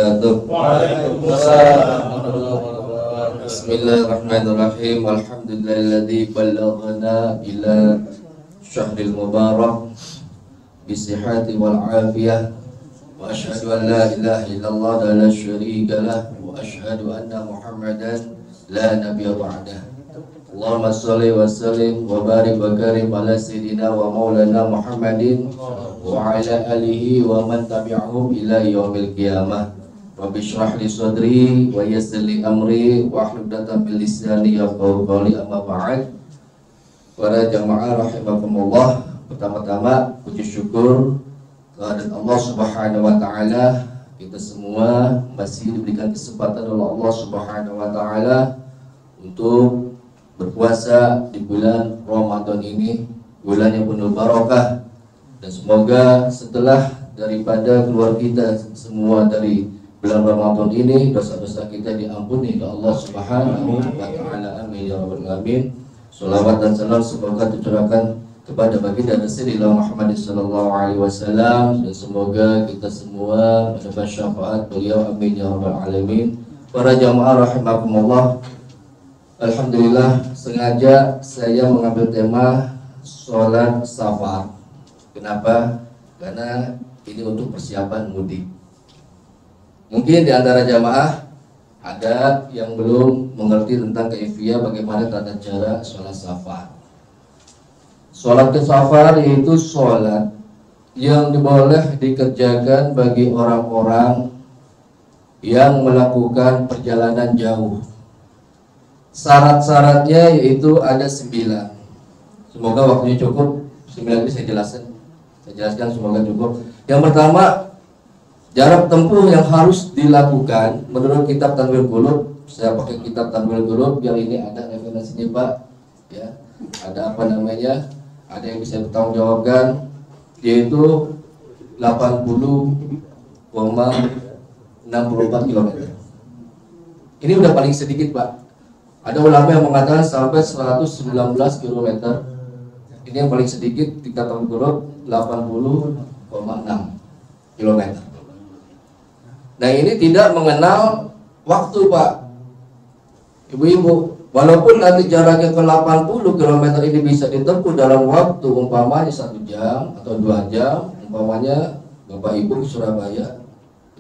wabarakatuh. Waalaikumsalam. Bismillahirrahmanirrahim. Alhamdulillahilladzi ballaghana ila syahril mubarak bisihhati wal afiyah. Wa asyhadu an la ilaha illallah la syarika lah wa asyhadu anna Muhammadan la nabiyya ba'dah. Allahumma sholli wa sallim wa barik wa karim ala sayyidina wa maulana Muhammadin wa ala alihi wa man tabi'ahum ila yaumil qiyamah. Rabbi shrah li sadri wa yassir li amri wa hlul 'uqdatam min lisani yafqahu qawli, amma ba'd. Para jamaah rahimakumullah, pertama-tama puji syukur kehadirat Allah Subhanahu wa taala. Kita semua masih diberikan kesempatan oleh Allah Subhanahu wa taala untuk berpuasa di bulan Ramadan ini, bulan yang penuh barakah, dan semoga setelah daripada keluar kita semua dari bulan Ramadan ini, dosa-dosa kita diampuni oleh Allah Subhanahu wa taala. Amin ya rabbal alamin. Shalawat dan salam semoga tercurahkan kepada baginda Rasulullah Muhammad sallallahu alaihi wasallam, dan semoga kita semua mendapat syafaat beliau. Amin ya rabbal alamin. Para jamaah rahimakumullah, alhamdulillah, sengaja saya mengambil tema sholat safar. Kenapa? Karena ini untuk persiapan mudik. Mungkin di antara jamaah ada yang belum mengerti tentang kaifiyah bagaimana tata cara sholat safar. Sholat safar yaitu sholat yang boleh dikerjakan bagi orang-orang yang melakukan perjalanan jauh. Syarat-syaratnya yaitu ada 9. Semoga waktunya cukup. 9 ini saya jelaskan semoga cukup. Yang pertama, jarak tempuh yang harus dilakukan menurut kitab Tanwirul Qulub. Saya pakai kitab Tanwirul Qulub yang ini ada referensinya, Pak. Ya, ada apa namanya? Ada yang bisa bertanggung jawabkan, yaitu 80,64 km. Ini udah paling sedikit, Pak. Ada ulama yang mengatakan sampai 119 km. Ini yang paling sedikit, tingkat Tanwirul 80,6 km. Nah, ini tidak mengenal waktu, Pak. Ibu-ibu, walaupun nanti jaraknya ke 80 km ini bisa ditempuh dalam waktu umpamanya 1 jam atau 2 jam, umpamanya Bapak Ibu ke Surabaya,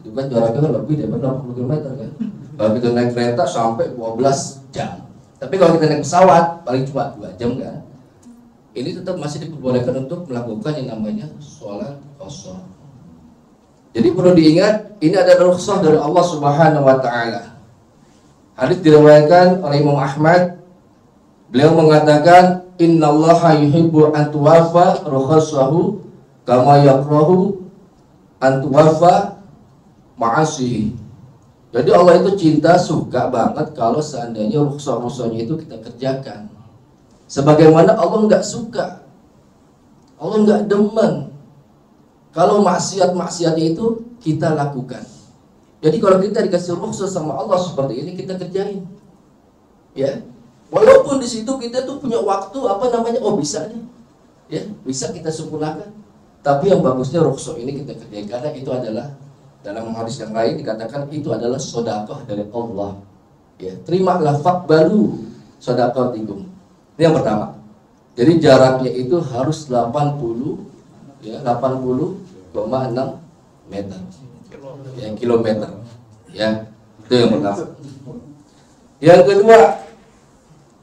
itu kan jaraknya lebih daripada 80 km kan. Kalau kita naik kereta sampai 12 jam. Tapi kalau kita naik pesawat paling cuma 2 jam kan. Ini tetap masih diperbolehkan untuk melakukan yang namanya sholat qashar. Jadi perlu diingat, ini adalah rukhsah dari Allah Subhanahu wa taala. Hadis diriwayatkan oleh Imam Ahmad. Beliau mengatakan, "Innallaha yuhibbu an tuwaffa rukhasahu kama yakrahu an tuwaffa ma'asihi." Jadi Allah itu cinta, suka banget kalau seandainya rukhsah-rukhsahnya itu kita kerjakan. Sebagaimana Allah nggak suka, Allah nggak demen kalau maksiat-maksiatnya itu kita lakukan. Jadi kalau kita dikasih rukhsah sama Allah seperti ini, kita kerjain. Ya, walaupun di situ kita tuh punya waktu bisa nih, ya bisa kita sempurnakan. Tapi yang bagusnya rukhsah ini kita kerjain, karena itu adalah dalam hadis yang lain dikatakan itu adalah sedekah dari Allah. Ya, terimalah faqbalu shadaqatikum. Ini yang pertama. Jadi jaraknya itu harus 80 ya, 80,6 meter. Ya, kilometer. Ya, itu yang pertama. Yang kedua,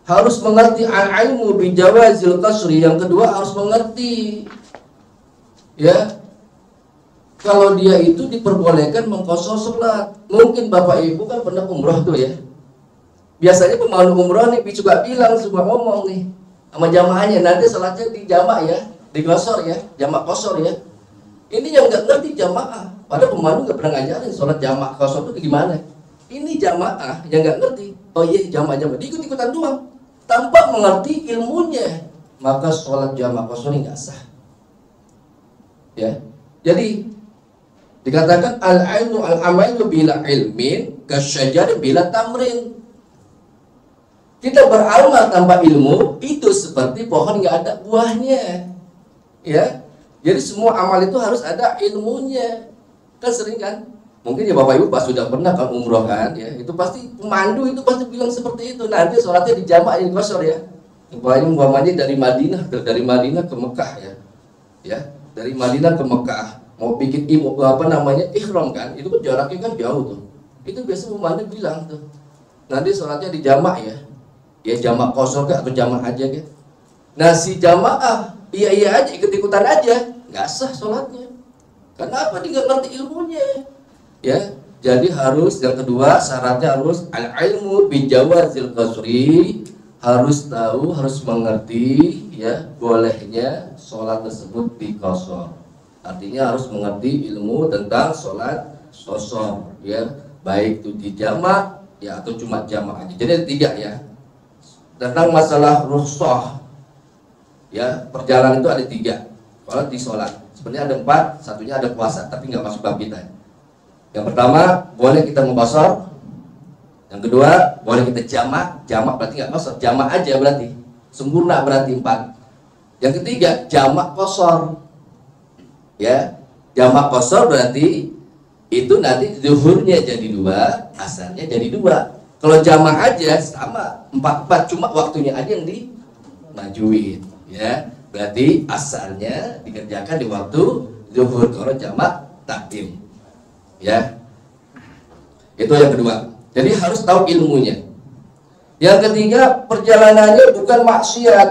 harus mengerti al-ilmu bi jawazil qasri. Yang kedua harus mengerti ya, kalau dia itu diperbolehkan mengqashar salat. Mungkin Bapak Ibu kan pernah umroh tuh ya. Biasanya pemandu umroh nih juga bilang, suka ngomong nih sama jamaahnya, nanti salatnya di jamak ya, di qashar ya, jamak qashar ya. Ini yang nggak ngerti jamaah. Padahal pemandu nggak pernah ngajarin sholat jamak qashar itu gimana. Ini jamaah yang nggak ngerti. Oh iya, jamak-jamak, diikut-ikutan doang tanpa mengerti ilmunya, maka sholat jamak qashar ini nggak sah. Ya, jadi dikatakan al-ilmu al-amalu bila ilmin kasyajar bila tamrin. Kita beramal tanpa ilmu itu seperti pohon nggak ada buahnya, ya. Jadi semua amal itu harus ada ilmunya. Kan sering kan Mungkin ya Bapak Ibu pas sudah pernah kan umroh kan ya, itu pasti pemandu itu pasti bilang seperti itu. Nanti sholatnya di jamak yang kosor ya. Umpamanya dari Madinah ke Mekah ya, dari Madinah ke Mekah mau bikin ihram kan, itu kan jaraknya kan jauh tuh. Itu biasa pemandu bilang tuh, nanti sholatnya di jamak ya jamak kosor kan atau jamak aja kan. Nah si jamaah iya aja ikut-ikutan aja, nggak sah sholatnya. Kenapa? Dia nggak ngerti ilmunya. Ya, jadi harus yang kedua syaratnya harus al-ilmu bijawazil qasri, harus tahu, harus mengerti ya bolehnya sholat tersebut diqashar. Artinya harus mengerti ilmu tentang sholat qashar ya, baik itu di jamak ya atau cuma jamak aja. Jadi ada 3 ya. Tentang masalah rukhsah ya, perjalanan itu ada 3 kalau di sholat. Sebenarnya ada 4, satunya ada puasa tapi nggak masuk bab kita. Yang pertama, boleh kita mengqashar. Yang kedua, boleh kita jamak. Jamak berarti nggak qashar, jamak aja berarti sempurna, berarti 4. Yang ketiga, jamak qashar. Ya, jamak qashar berarti itu nanti zuhurnya jadi 2, asarnya jadi 2. Kalau jamak aja sama 4, cuma waktunya aja yang dimajuin. Ya, berarti asarnya dikerjakan di waktu zuhur kalau jamak takdim. Ya, itu yang kedua. Jadi harus tahu ilmunya. Yang ketiga, perjalanannya bukan maksiat.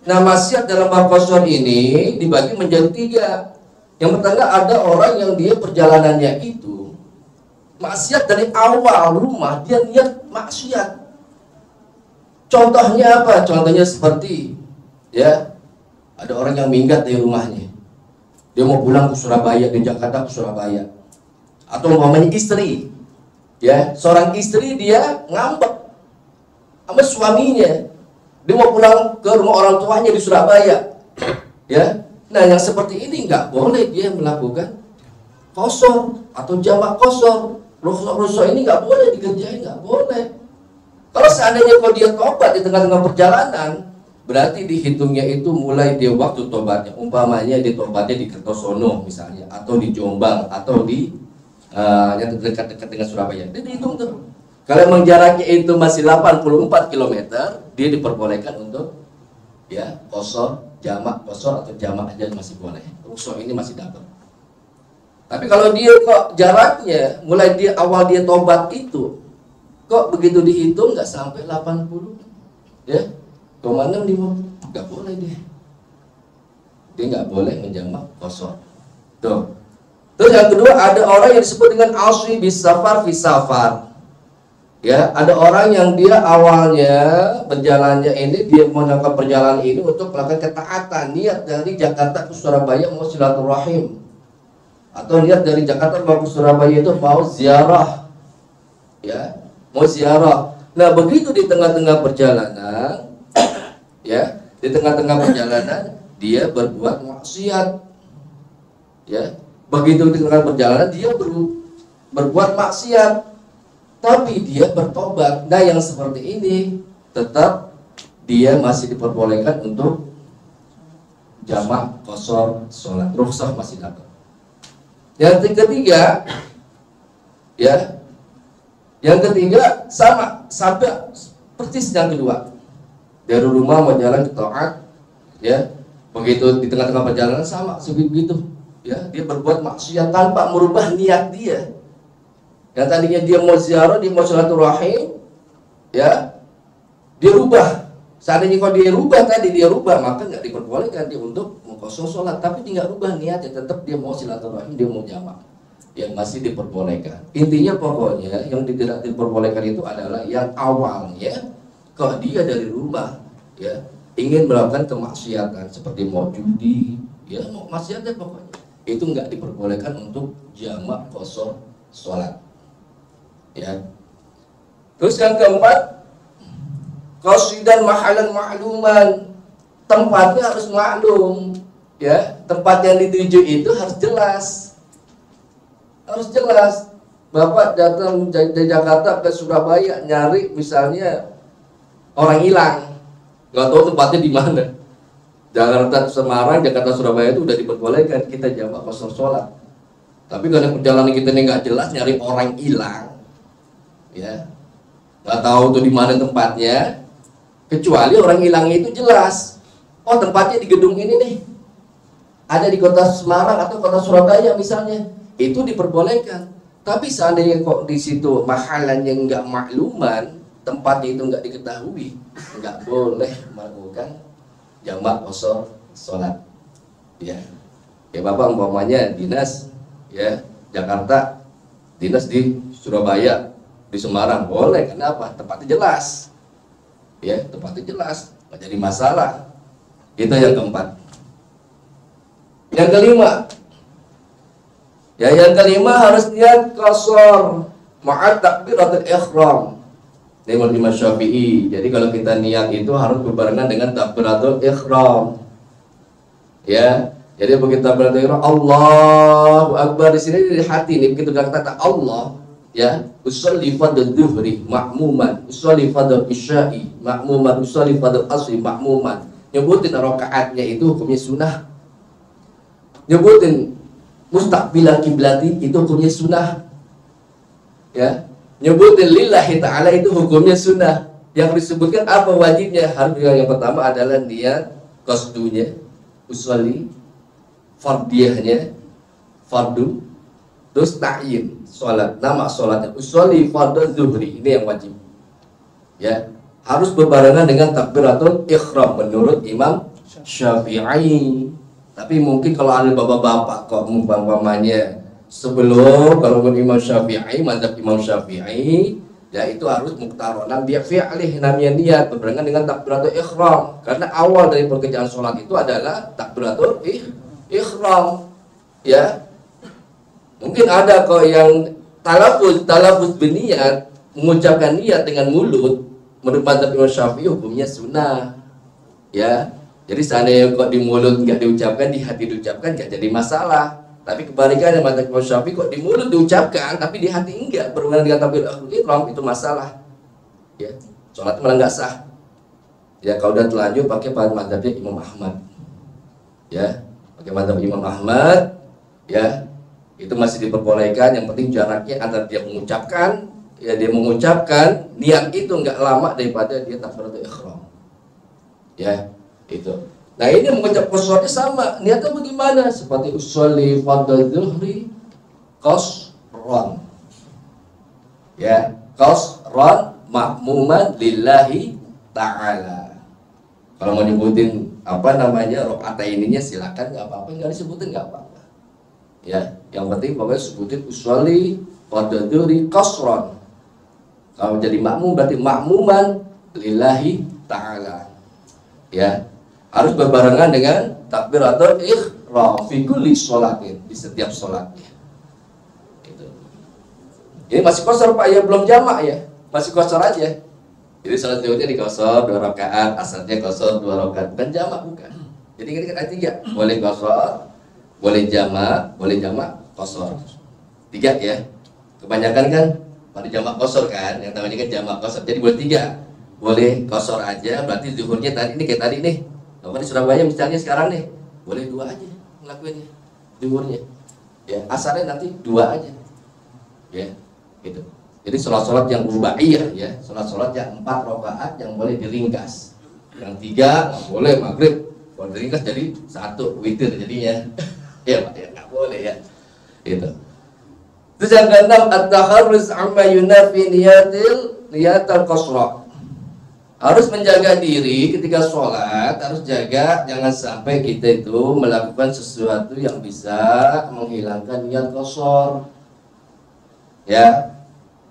Nah, maksiat dalam bab qashar ini dibagi menjadi 3. Yang pertama, ada orang yang dia perjalanannya itu maksiat dari awal rumah, dia niat maksiat. Contohnya apa? Contohnya seperti ya, ada orang yang minggat dari rumahnya. Dia mau pulang ke Surabaya, di Jakarta ke Surabaya. Atau umpamanya istri, ya, seorang istri dia ngambek sama suaminya. Dia mau pulang ke rumah orang tuanya di Surabaya. Ya. Nah, yang seperti ini nggak boleh dia melakukan qashar atau jamak qashar. Rukhsah ini nggak boleh dikerjain, nggak boleh. Kalau seandainya kalau dia tobat di tengah-tengah perjalanan, berarti dihitungnya itu mulai dia waktu tobatnya. Umpamanya dia tobatnya di Kertosono misalnya, atau di Jombang, atau di yang dekat-dekat dengan Surabaya. Dia dihitung tuh. Kalau memang jaraknya itu masih 84 km, dia diperbolehkan untuk ya qashar, jamak qashar atau jamak aja masih boleh. Rukhsah ini masih dapat. Tapi kalau dia kok jaraknya mulai dia awal dia tobat itu kok begitu dihitung nggak sampai 80 ya, 0,65, nggak boleh dia nggak boleh menjamak qashar tuh. Terus yang kedua, ada orang yang disebut dengan aswi bis safar fi safar. Ya, ada orang yang dia awalnya berjalannya ini, dia melakukan perjalanan ini untuk melakukan ketaatan, niat dari Jakarta ke Surabaya mau silaturahim, atau niat dari Jakarta mau ke Surabaya itu mau ziarah, ya, mau ziarah. Nah, begitu di tengah-tengah perjalanan, ya, di tengah-tengah perjalanan dia berbuat maksiat, ya. Begitu di tengah perjalanan dia berbuat maksiat, tapi dia bertobat. Nah, yang seperti ini tetap dia masih diperbolehkan untuk jamak qashar sholat, rukhsah masih dapat. Yang ketiga, ya, yang ketiga sama persis yang kedua. Dari rumah mau jalan ke taat, ya, begitu di tengah-tengah perjalanan sama sebegitu. Ya, dia berbuat maksiat tanpa merubah niat dia. Yang tadinya dia mau ziarah, dia mau silaturahim, ya, dia rubah. Seandainya kalau dia rubah, maka nggak diperbolehkan dia untuk mengqashar sholat. Tapi dia nggak rubah niatnya, tetap dia mau silaturahim, dia mau jamak, yang masih diperbolehkan. Intinya pokoknya yang tidak diperbolehkan itu adalah yang awalnya kalau dia dari rumah, ya, ingin melakukan kemaksiatan seperti mau judi, ya, mau maksiatnya pokoknya. Itu nggak diperbolehkan untuk jamak qashar sholat, ya. Terus yang keempat, qasidan mahalan ma'luman, tempatnya harus maklum, ya. Tempat yang dituju itu harus jelas. Bapak datang dari Jakarta ke Surabaya nyari misalnya orang hilang, nggak tahu tempatnya di mana. Jakarta Semarang, Jakarta Surabaya itu udah diperbolehkan kita jamak qashar sholat. Tapi kalau perjalanan kita ini nggak jelas, nyari orang hilang, ya, nggak tahu tuh di mana tempatnya. Kecuali orang hilangnya itu jelas. Oh, tempatnya di gedung ini nih. Ada di kota Semarang atau kota Surabaya misalnya, itu diperbolehkan. Tapi seandainya kok di situ mahalannya nggak makluman, tempatnya itu nggak diketahui, nggak boleh melakukan jamak qashar sholat. Ya, ya Bapak umpamanya dinas, ya Jakarta, dinas di Surabaya, di Semarang, boleh. Kenapa? Tempatnya jelas, ya tempatnya jelas, nggak jadi masalah. Itu yang keempat. Yang kelima, ya yang kelima harus niat qashar ma'at takbiratul ihram. Ini menurut Imam Syafi'i. Jadi kalau kita niat itu harus berbarengan dengan takbiratul ihram. Ya, jadi begitu takbiratul ihram, Allahu Akbar, di sini di hati nih begitu kita kata Allah, ya, usolli fardhu dzuhri ma'muman, usolli fardhu isya'i ma'muman, usolli fardhu asri ma'muman. Nyebutin rakaatnya itu hukumnya sunnah. Nyebutin mustaqbilal kiblati itu hukumnya sunnah. Ya, nyebutin lillahi ta'ala itu hukumnya sunnah. Yang disebutkan apa wajibnya? Harus yang pertama adalah niat qasdunya, usolli fardiyahnya, fardu, terus ta'yin sholat, nama sholatnya usolli fardhu zuhri, ini yang wajib. Ya, harus berbarengan dengan takbiratul ihram menurut Imam Syafi'i. Tapi mungkin kalau ada bapak-bapak kok umpamanya sebelum, kalau Imam Syafi'i, mazhab Imam Syafi'i, ya itu harus muktaronan dia fi'lih, namanya niat berbarengan dengan takbiratul ihram. Karena awal dari pekerjaan sholat itu adalah takbiratul ihram. Ya, mungkin ada kok yang talafuz berniat, mengucapkan niat dengan mulut, menurut mazhab Imam Syafi'i hukumnya sunnah. Ya, jadi seandainya kok di mulut nggak diucapkan, di hati diucapkan, nggak jadi masalah. Tapi kebalikannya mazhab Imam Syafi'i kok di mulut diucapkan, tapi di hati enggak, berhubungan dengan takbiratul ihram, itu masalah. Ya, sholat malah nggak sah. Ya, kalau udah terlanjur pakai mazhabnya Imam Ahmad. Ya, pakai mazhab Imam Ahmad, ya itu masih diperbolehkan. Yang penting jaraknya antara dia mengucapkan, ya dia mengucapkan niat itu nggak lama daripada dia takbiratul ihram. Ya, itu. Nah, ini mengucap qasharnya sama, niatnya bagaimana? Seperti usolli fardhu dzuhri qashran. Ya, qashran ma'muman lillahi ta'ala. Kalau mau nyebutin apa namanya rakaataininya silakan, nggak apa-apa, nggak disebutin nggak apa-apa. Ya, yang penting pokoknya sebutin usolli fardhu dzuhri qashran. Kalau jadi makmum berarti makmuman lillahi ta'ala. Ya, harus berbarengan dengan takbiratul ihram fi kulli sholatin, di setiap sholatnya. Itu. Ini masih qashar Pak ya, belum jamak ya, masih qashar aja. Jadi sholat zuhurnya di qashar 2 rakaat, asarnya qashar 2 rakaat, bukan jamak, bukan. Jadi ini kan ada 3, boleh qashar, boleh jamak qashar. 3 ya. Kebanyakan kan pada jamak qashar kan, yang namanya kan jamak qashar. Jadi boleh 3. Boleh qashar aja, berarti zuhurnya tadi ini kayak tadi nih. Kalau di Surabaya misalnya sekarang nih, boleh 2 aja ngelakuinnya, zuhurnya. Ya, asarnya nanti 2 aja. Ya, gitu. Jadi sholat-sholat yang rubaiyah ya, sholat-sholat yang 4 rakaat yang boleh diringkas. Yang 3 nggak boleh maghrib, kalau diringkas jadi 1 witir jadinya. Ya Pak, ya nggak boleh ya. Gitu. Terus yang ke-6, at-takharruz amma yunafi niyatal qashra. Harus menjaga diri ketika sholat, harus jaga jangan sampai kita itu melakukan sesuatu yang bisa menghilangkan niat qashar. Ya,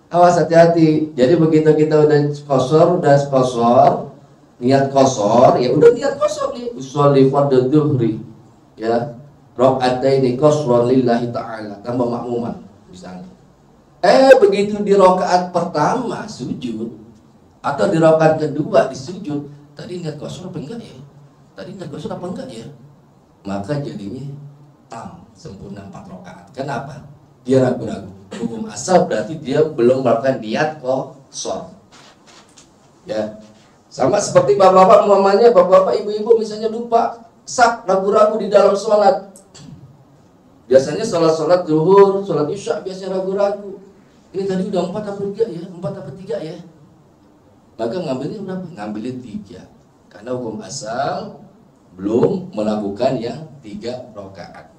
awas, hati-hati. Jadi begitu kita udah qashar, niat qashar, ya udah niat qashar nih. Usolli fardhu dzuhri, ya, rakaataini qashran lillahi ta'ala, tambah makmuman misalnya. Begitu di rakaat pertama sujud atau di rakaat kedua di sujud, tadi niat qashar apa enggak ya? Tadi niat qashar apa enggak ya? Maka jadinya sempurna 4 rakaat. Kenapa? Dia ragu-ragu. Hukum asal berarti dia belum melakukan niat qashar. Ya. Sama seperti bapak-bapak umpamanya, bapak-bapak ibu-ibu misalnya lupa ragu-ragu di dalam sholat. Biasanya sholat zuhur, sholat isya biasanya ragu-ragu. Ini tadi udah 4 apa 3 ya? 4 apa 3 ya? Maka ngambilnya berapa? Ngambilnya 3. Karena hukum asal belum melakukan yang 3 rakaat.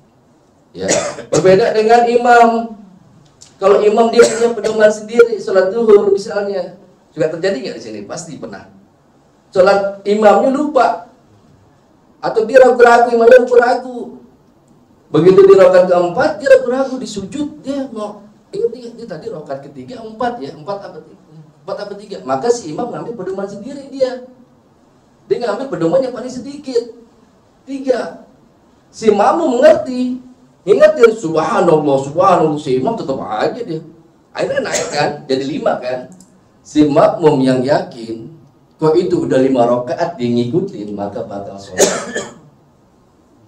Ya, berbeda dengan imam. Kalau imam dia punya pedoman sendiri, sholat zuhur misalnya, juga terjadi nggak di sini? Pasti pernah. Sholat imamnya lupa, atau dia ragu-ragu, imamnya ragu-ragu. Begitu di rakaat keempat, dia ragu-ragu di sujud, dia mau ingat dia tadi rakaat ketiga 4 ya, 4 apa 3. Maka si imam ngambil pedoman sendiri dia. Dia ngambil pedoman yang paling sedikit, 3. Si makmum mengerti, ingatin subhanallah, subhanallah, si imam tetap aja dia. Akhirnya naik kan, jadi 5 kan. Si makmum yang yakin, kok itu udah 5 rakaat dia ngikutin, maka batal sholat.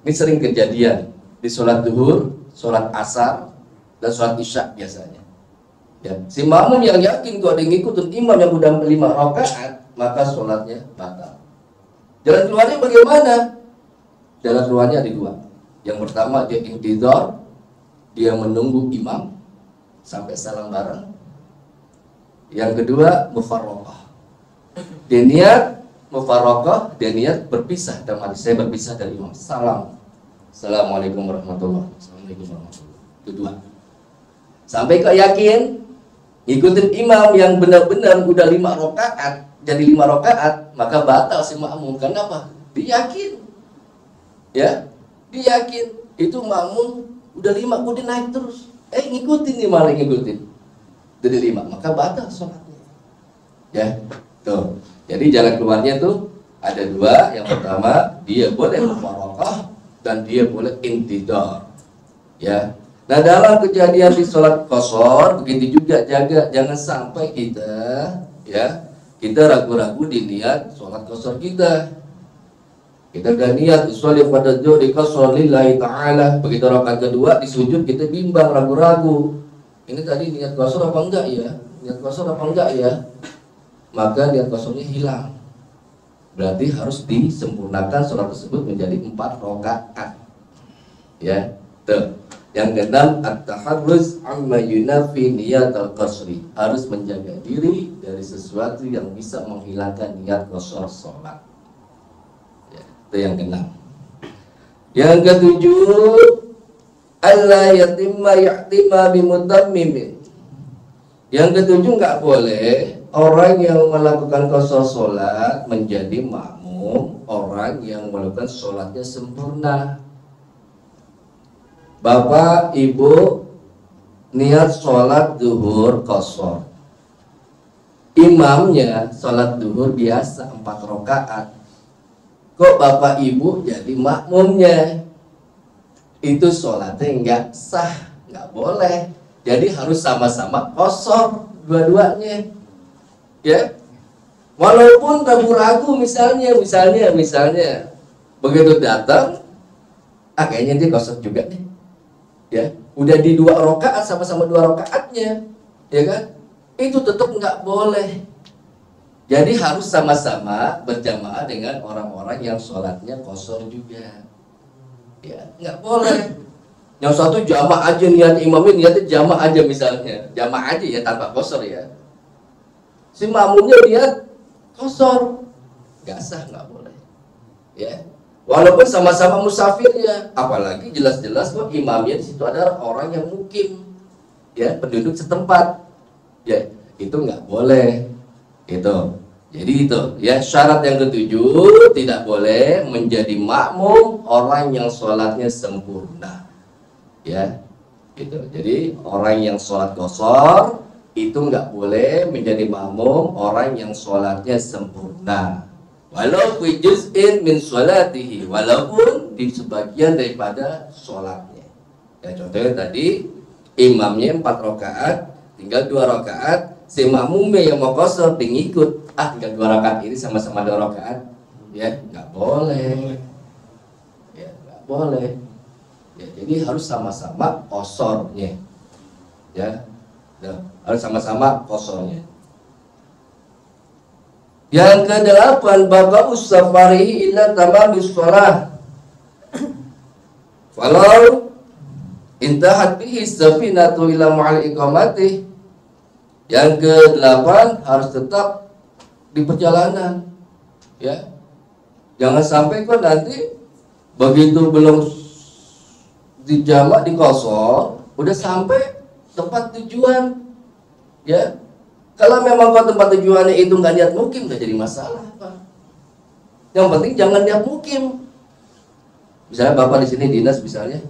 Ini sering kejadian di sholat zuhur, sholat asar, dan sholat isya biasanya. Ya. Si makmum yang yakin kok dia ngikutin imam yang udah 5 rakaat, maka sholatnya batal. Jalan keluarnya bagaimana? Jalan keluarnya ada 2. Yang pertama dia intizar, dia menunggu imam sampai salam bareng. Yang kedua mufarraqah. Dia niat mufarraqah, dia niat berpisah. Dan saya berpisah dari imam. Salam. Assalamualaikum warahmatullahi wabarakatuh. Assalamualaikum warahmatullahi wabarakatuh. Itu 2. Sampai kau yakin ikutin imam yang benar-benar udah 5 rakaat, jadi 5 rakaat, maka batal si makmum. Kenapa? Dia yakin. Ya. Dia yakin itu makmum udah 5, kemudian naik terus. Ngikutin nih, malah ngikutin. Jadi 5, maka batal sholatnya. Ya, tuh. Jadi jalan keluarnya tuh ada 2. Yang pertama, dia boleh mufarraqah dan dia boleh intidar. Ya. Nah, dalam kejadian di sholat qashar begitu juga, jaga jangan sampai kita ragu-ragu di niat sholat qashar kita. Kita udah niat sholli pada zuhri qashar lillahi ta'ala. Begitu rakaat kedua di sujud kita bimbang, ragu-ragu. Ini tadi niat qashar apa enggak ya? Niat qashar apa enggak ya? Maka niat qasharnya hilang. Berarti harus disempurnakan sholat tersebut menjadi 4 rakaat. Ya, tuh. Yang keenam, at-taharruz amma yunafi niyatal qashri. Harus menjaga diri dari sesuatu yang bisa menghilangkan niat qashar sholat. Itu yang keenam. Yang ketujuh, alla yatimma ya'tima bimutammimin. Yang ketujuh, nggak boleh orang yang melakukan qashar sholat menjadi makmum orang yang melakukan sholatnya sempurna. Bapak ibu niat sholat zuhur qashar, imamnya sholat zuhur biasa 4 rakaat. Kok bapak ibu jadi makmumnya? Itu sholatnya nggak sah, nggak boleh. Jadi harus sama-sama qashar dua-duanya. Ya, walaupun ragu-ragu misalnya begitu datang, kayaknya dia qashar juga nih. Ya, udah di 2 rakaat, sama-sama 2 rakaatnya, ya kan? Itu tetap nggak boleh. Jadi harus sama-sama berjamaah dengan orang-orang yang sholatnya qashar juga. Ya, nggak boleh. Yang satu jamaah aja niat imamnya, niatnya jamaah aja misalnya, jamaah aja ya tanpa qashar ya. Si makmumnya niat qashar, nggak sah, nggak boleh. Ya. Walaupun sama-sama musafirnya, apalagi jelas-jelas kok imamnya di situ adalah orang yang mukim, ya, penduduk setempat, ya, itu nggak boleh, itu. Jadi itu, ya, syarat yang ketujuh, tidak boleh menjadi makmum orang yang sholatnya sempurna, ya, gitu. Jadi orang yang sholat qashar itu nggak boleh menjadi makmum orang yang sholatnya sempurna. Walau fi juz'in min sholatihi, walaupun di sebagian daripada sholatnya. Ya, contohnya tadi imamnya 4 rakaat, tinggal 2 rakaat, si makmumnya yang mau qashar ngikut, tinggal 2 rakaat ini sama-sama 2 rakaat, ya nggak boleh, ya nggak boleh. Ya, jadi harus sama-sama qasharnya, ya, harus sama-sama qasharnya. Yang ke-8, baqa'us safarihi ila tamamis shalah. Walau intahat bihi safinatu ila ma'al iqamati. Yang ke-8 harus tetap di perjalanan, ya. Jangan sampai kok nanti begitu belum dijamak di kosor udah sampai tempat tujuan, ya. Kalau memang kok tempat tujuannya itu nggak niat mukim, nggak jadi masalah, Pak. Yang penting jangan niat mukim. Misalnya Bapak di sini dinas, misalnya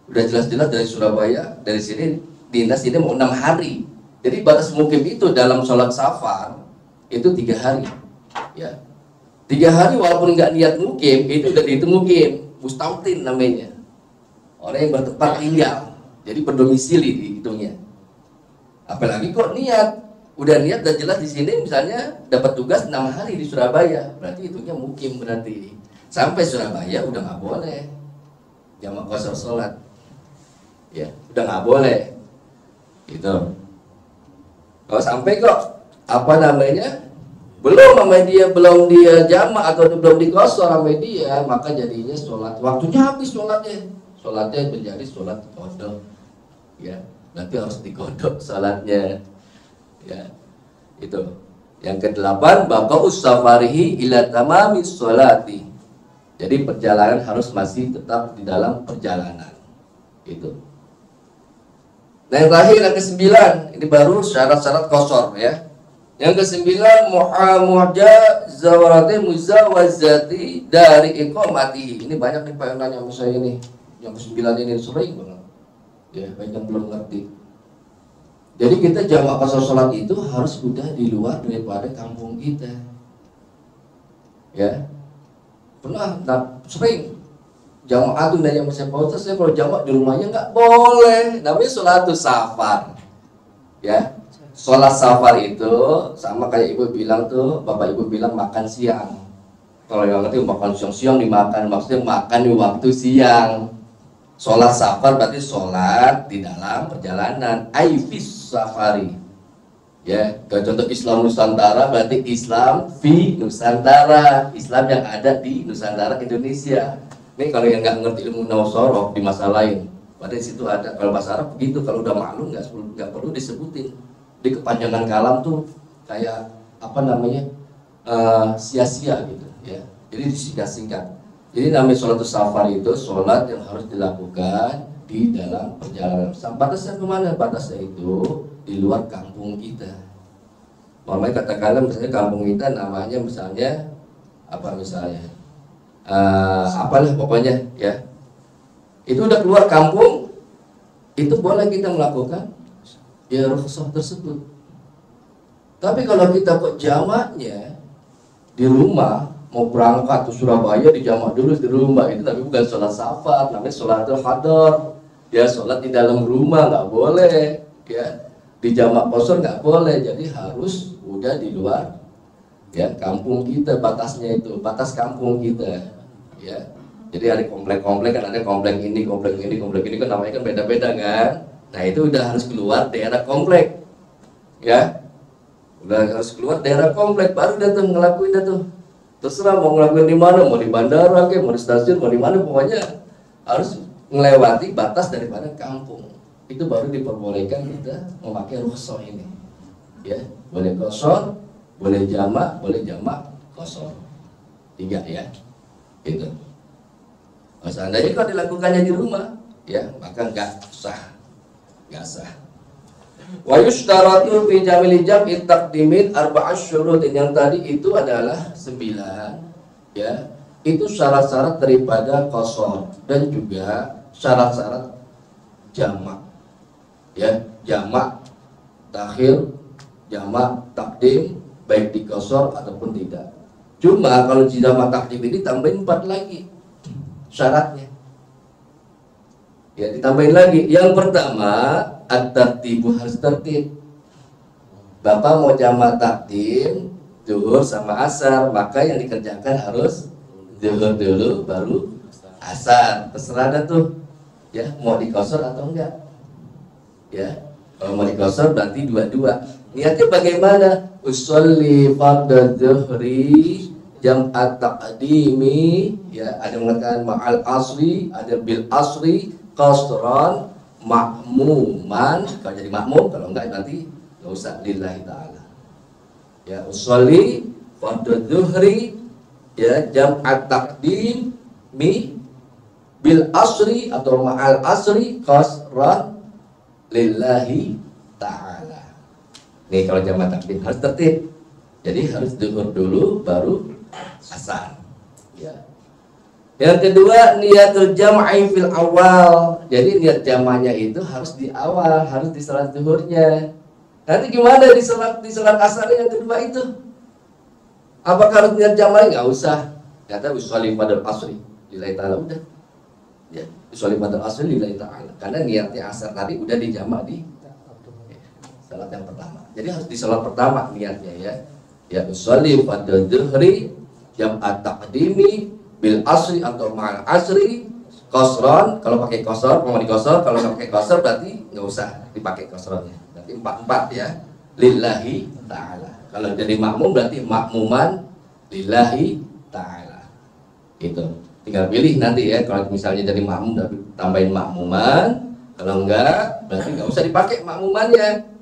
udah jelas-jelas dari Surabaya, dari sini dinas ini mau 6 hari. Jadi batas mukim itu dalam sholat safar itu 3 hari, ya. 3 hari walaupun nggak niat mukim itu udah dihitung mukim, mustautin namanya, orang yang bertempat tinggal, jadi berdomisili dihitungnya. Apalagi kok niat, udah niat dan jelas di sini misalnya dapat tugas 6 hari di Surabaya, berarti hitungnya mukim, berarti sampai Surabaya udah nggak boleh jamak qashar sholat, ya, udah nggak boleh gitu. Kalau sampai kok apa namanya belum dia jamak atau belum dikosor sama dia, maka jadinya sholat waktunya habis, sholatnya menjadi sholat kodok, ya, nanti harus dikodok sholatnya, ya. Itu yang ke-8, baqa'us safarihi ila tamami sholati. Jadi perjalanan harus masih tetap di dalam perjalanan itu. Nah, yang terakhir yang ke-9, ini baru syarat-syarat qashar, ya. Yang ke-9, muhjazawati muzawazati dari iqamatihi. Ini banyak nih Pak yang nanya sama saya ini. Yang ke-9 ini sering banget, ya, banyak yang belum ngerti. Jadi kita jamak qashar sholat itu harus sudah di luar daripada kampung kita, ya. Sering jamaah tuh nanya sama saya, Pak Ustaz, saya kalau jamak di rumahnya nggak boleh, namanya sholatus safar, ya. Sholat safar itu sama kayak ibu bilang tuh, bapak ibu bilang makan siang. Kalau yang ngerti makan siang dimakan, maksudnya makan di waktu siang. Sholat safar berarti sholat di dalam perjalanan, aifis safari, ya. Kalau contoh Islam Nusantara berarti Islam fi Nusantara, Islam yang ada di Nusantara Indonesia. Ini kalau yang nggak ngerti ilmu nausorof di masa lain, pada situ ada. Kalau bahasa Arab begitu, kalau udah maklum nggak perlu disebutin. Di kepanjangan kalam tuh kayak apa namanya, sia-sia gitu, ya. Jadi disingkat-singkat. Jadi namanya sholatus safar itu sholat yang harus dilakukan di dalam perjalanan. Batasnya kemana? Batasnya itu di luar kampung kita. Namanya katakanlah misalnya kampung kita namanya misalnya apa misalnya? Apalah pokoknya, ya, itu udah keluar kampung, itu boleh kita melakukan ya rukhsah tersebut. Tapi kalau kita kok jamaknya di rumah, mau berangkat ke Surabaya dijamak dulu di rumah, itu tapi bukan sholat safar, namanya sholatul hadar, ya, sholat di dalam rumah nggak boleh, ya, di jamak qashar nggak boleh. Jadi harus udah di luar, ya, kampung kita, batasnya itu batas kampung kita, ya. Jadi ada komplek-komplek kan, ada komplek ini kan namanya kan beda-beda kan. Nah itu udah harus keluar daerah komplek, ya, udah harus keluar daerah komplek baru datang ngelakuin dah tuh. Terserah mau ngelakuin di mana, mau di bandara kayak, mau di stasiun, mau di mana, pokoknya harus melewati batas daripada kampung. Itu baru diperbolehkan kita memakai rukhsah ini, ya. Boleh qashar, boleh jamak qashar, 3, ya, itu. Nah, seandainya kalau dilakukannya di rumah, ya, maka nggak sah. Wa yushtaratu fi jamil jam'i taqdimin arba'as syurut. Yang tadi itu adalah 9, ya. Itu syarat-syarat daripada qashar dan juga syarat-syarat jamak, ya, jamak takhir, jamak takdim, baik di qashar ataupun tidak. Cuma kalau di jamak takdim ini tambahin 4 lagi syaratnya, ya, ditambahin lagi. Yang pertama, at-tartibu, harus tertib. Bapak mau jamak takdim zuhur sama asar, maka yang dikerjakan harus zuhur dulu baru asar. Terserah dah tuh, ya, mau di qashar atau enggak, ya. Kalau mau di qashar berarti 2-2. Niatnya bagaimana? Usolli fardhu zuhri jam'at taqdimi, ya, ada yang mengatakan ma'al asri, ada bil asri qasran, makmuman, kalau jadi makmum, kalau enggak nanti nggak usah, lillahi ta'ala. Ya, usolli fardhu zuhri ya jam'at taqdim bil asri atau ma'al asri qasran lillahi ta'ala. Nih kalau jam'at takdim harus tertib. Jadi harus zuhur dulu baru asar. Ya. Yang kedua niatul jam'i fil awal. Jadi niat jamanya itu harus di awal, harus di salat zuhurnya. Nanti gimana di salat asar yang kedua itu? Apakah harus niat jamnya? Enggak usah. Kata usolli fardhu asri lillahi ta'ala, udah. Ya, usolli fardhu asri lillahi ta'ala. Karena niatnya asar tadi udah dijamak di salat yang pertama. Jadi harus di salat pertama niatnya ya. Ya usolli fardhu zuhri jam'at taqdimi bil asri atau ma'al asri qasran. Kalau pakai qasar, mau dikosor. Kalau nggak pakai qasar berarti nggak usah dipakai qasrannya. Berarti 4 ya. Lillahi ta'ala. Kalau jadi makmum berarti makmuman lillahi ta'ala. Itu. Tinggal pilih nanti ya. Kalau misalnya jadi makmum tapi tambahin makmuman. Kalau enggak berarti nggak usah dipakai makmumannya.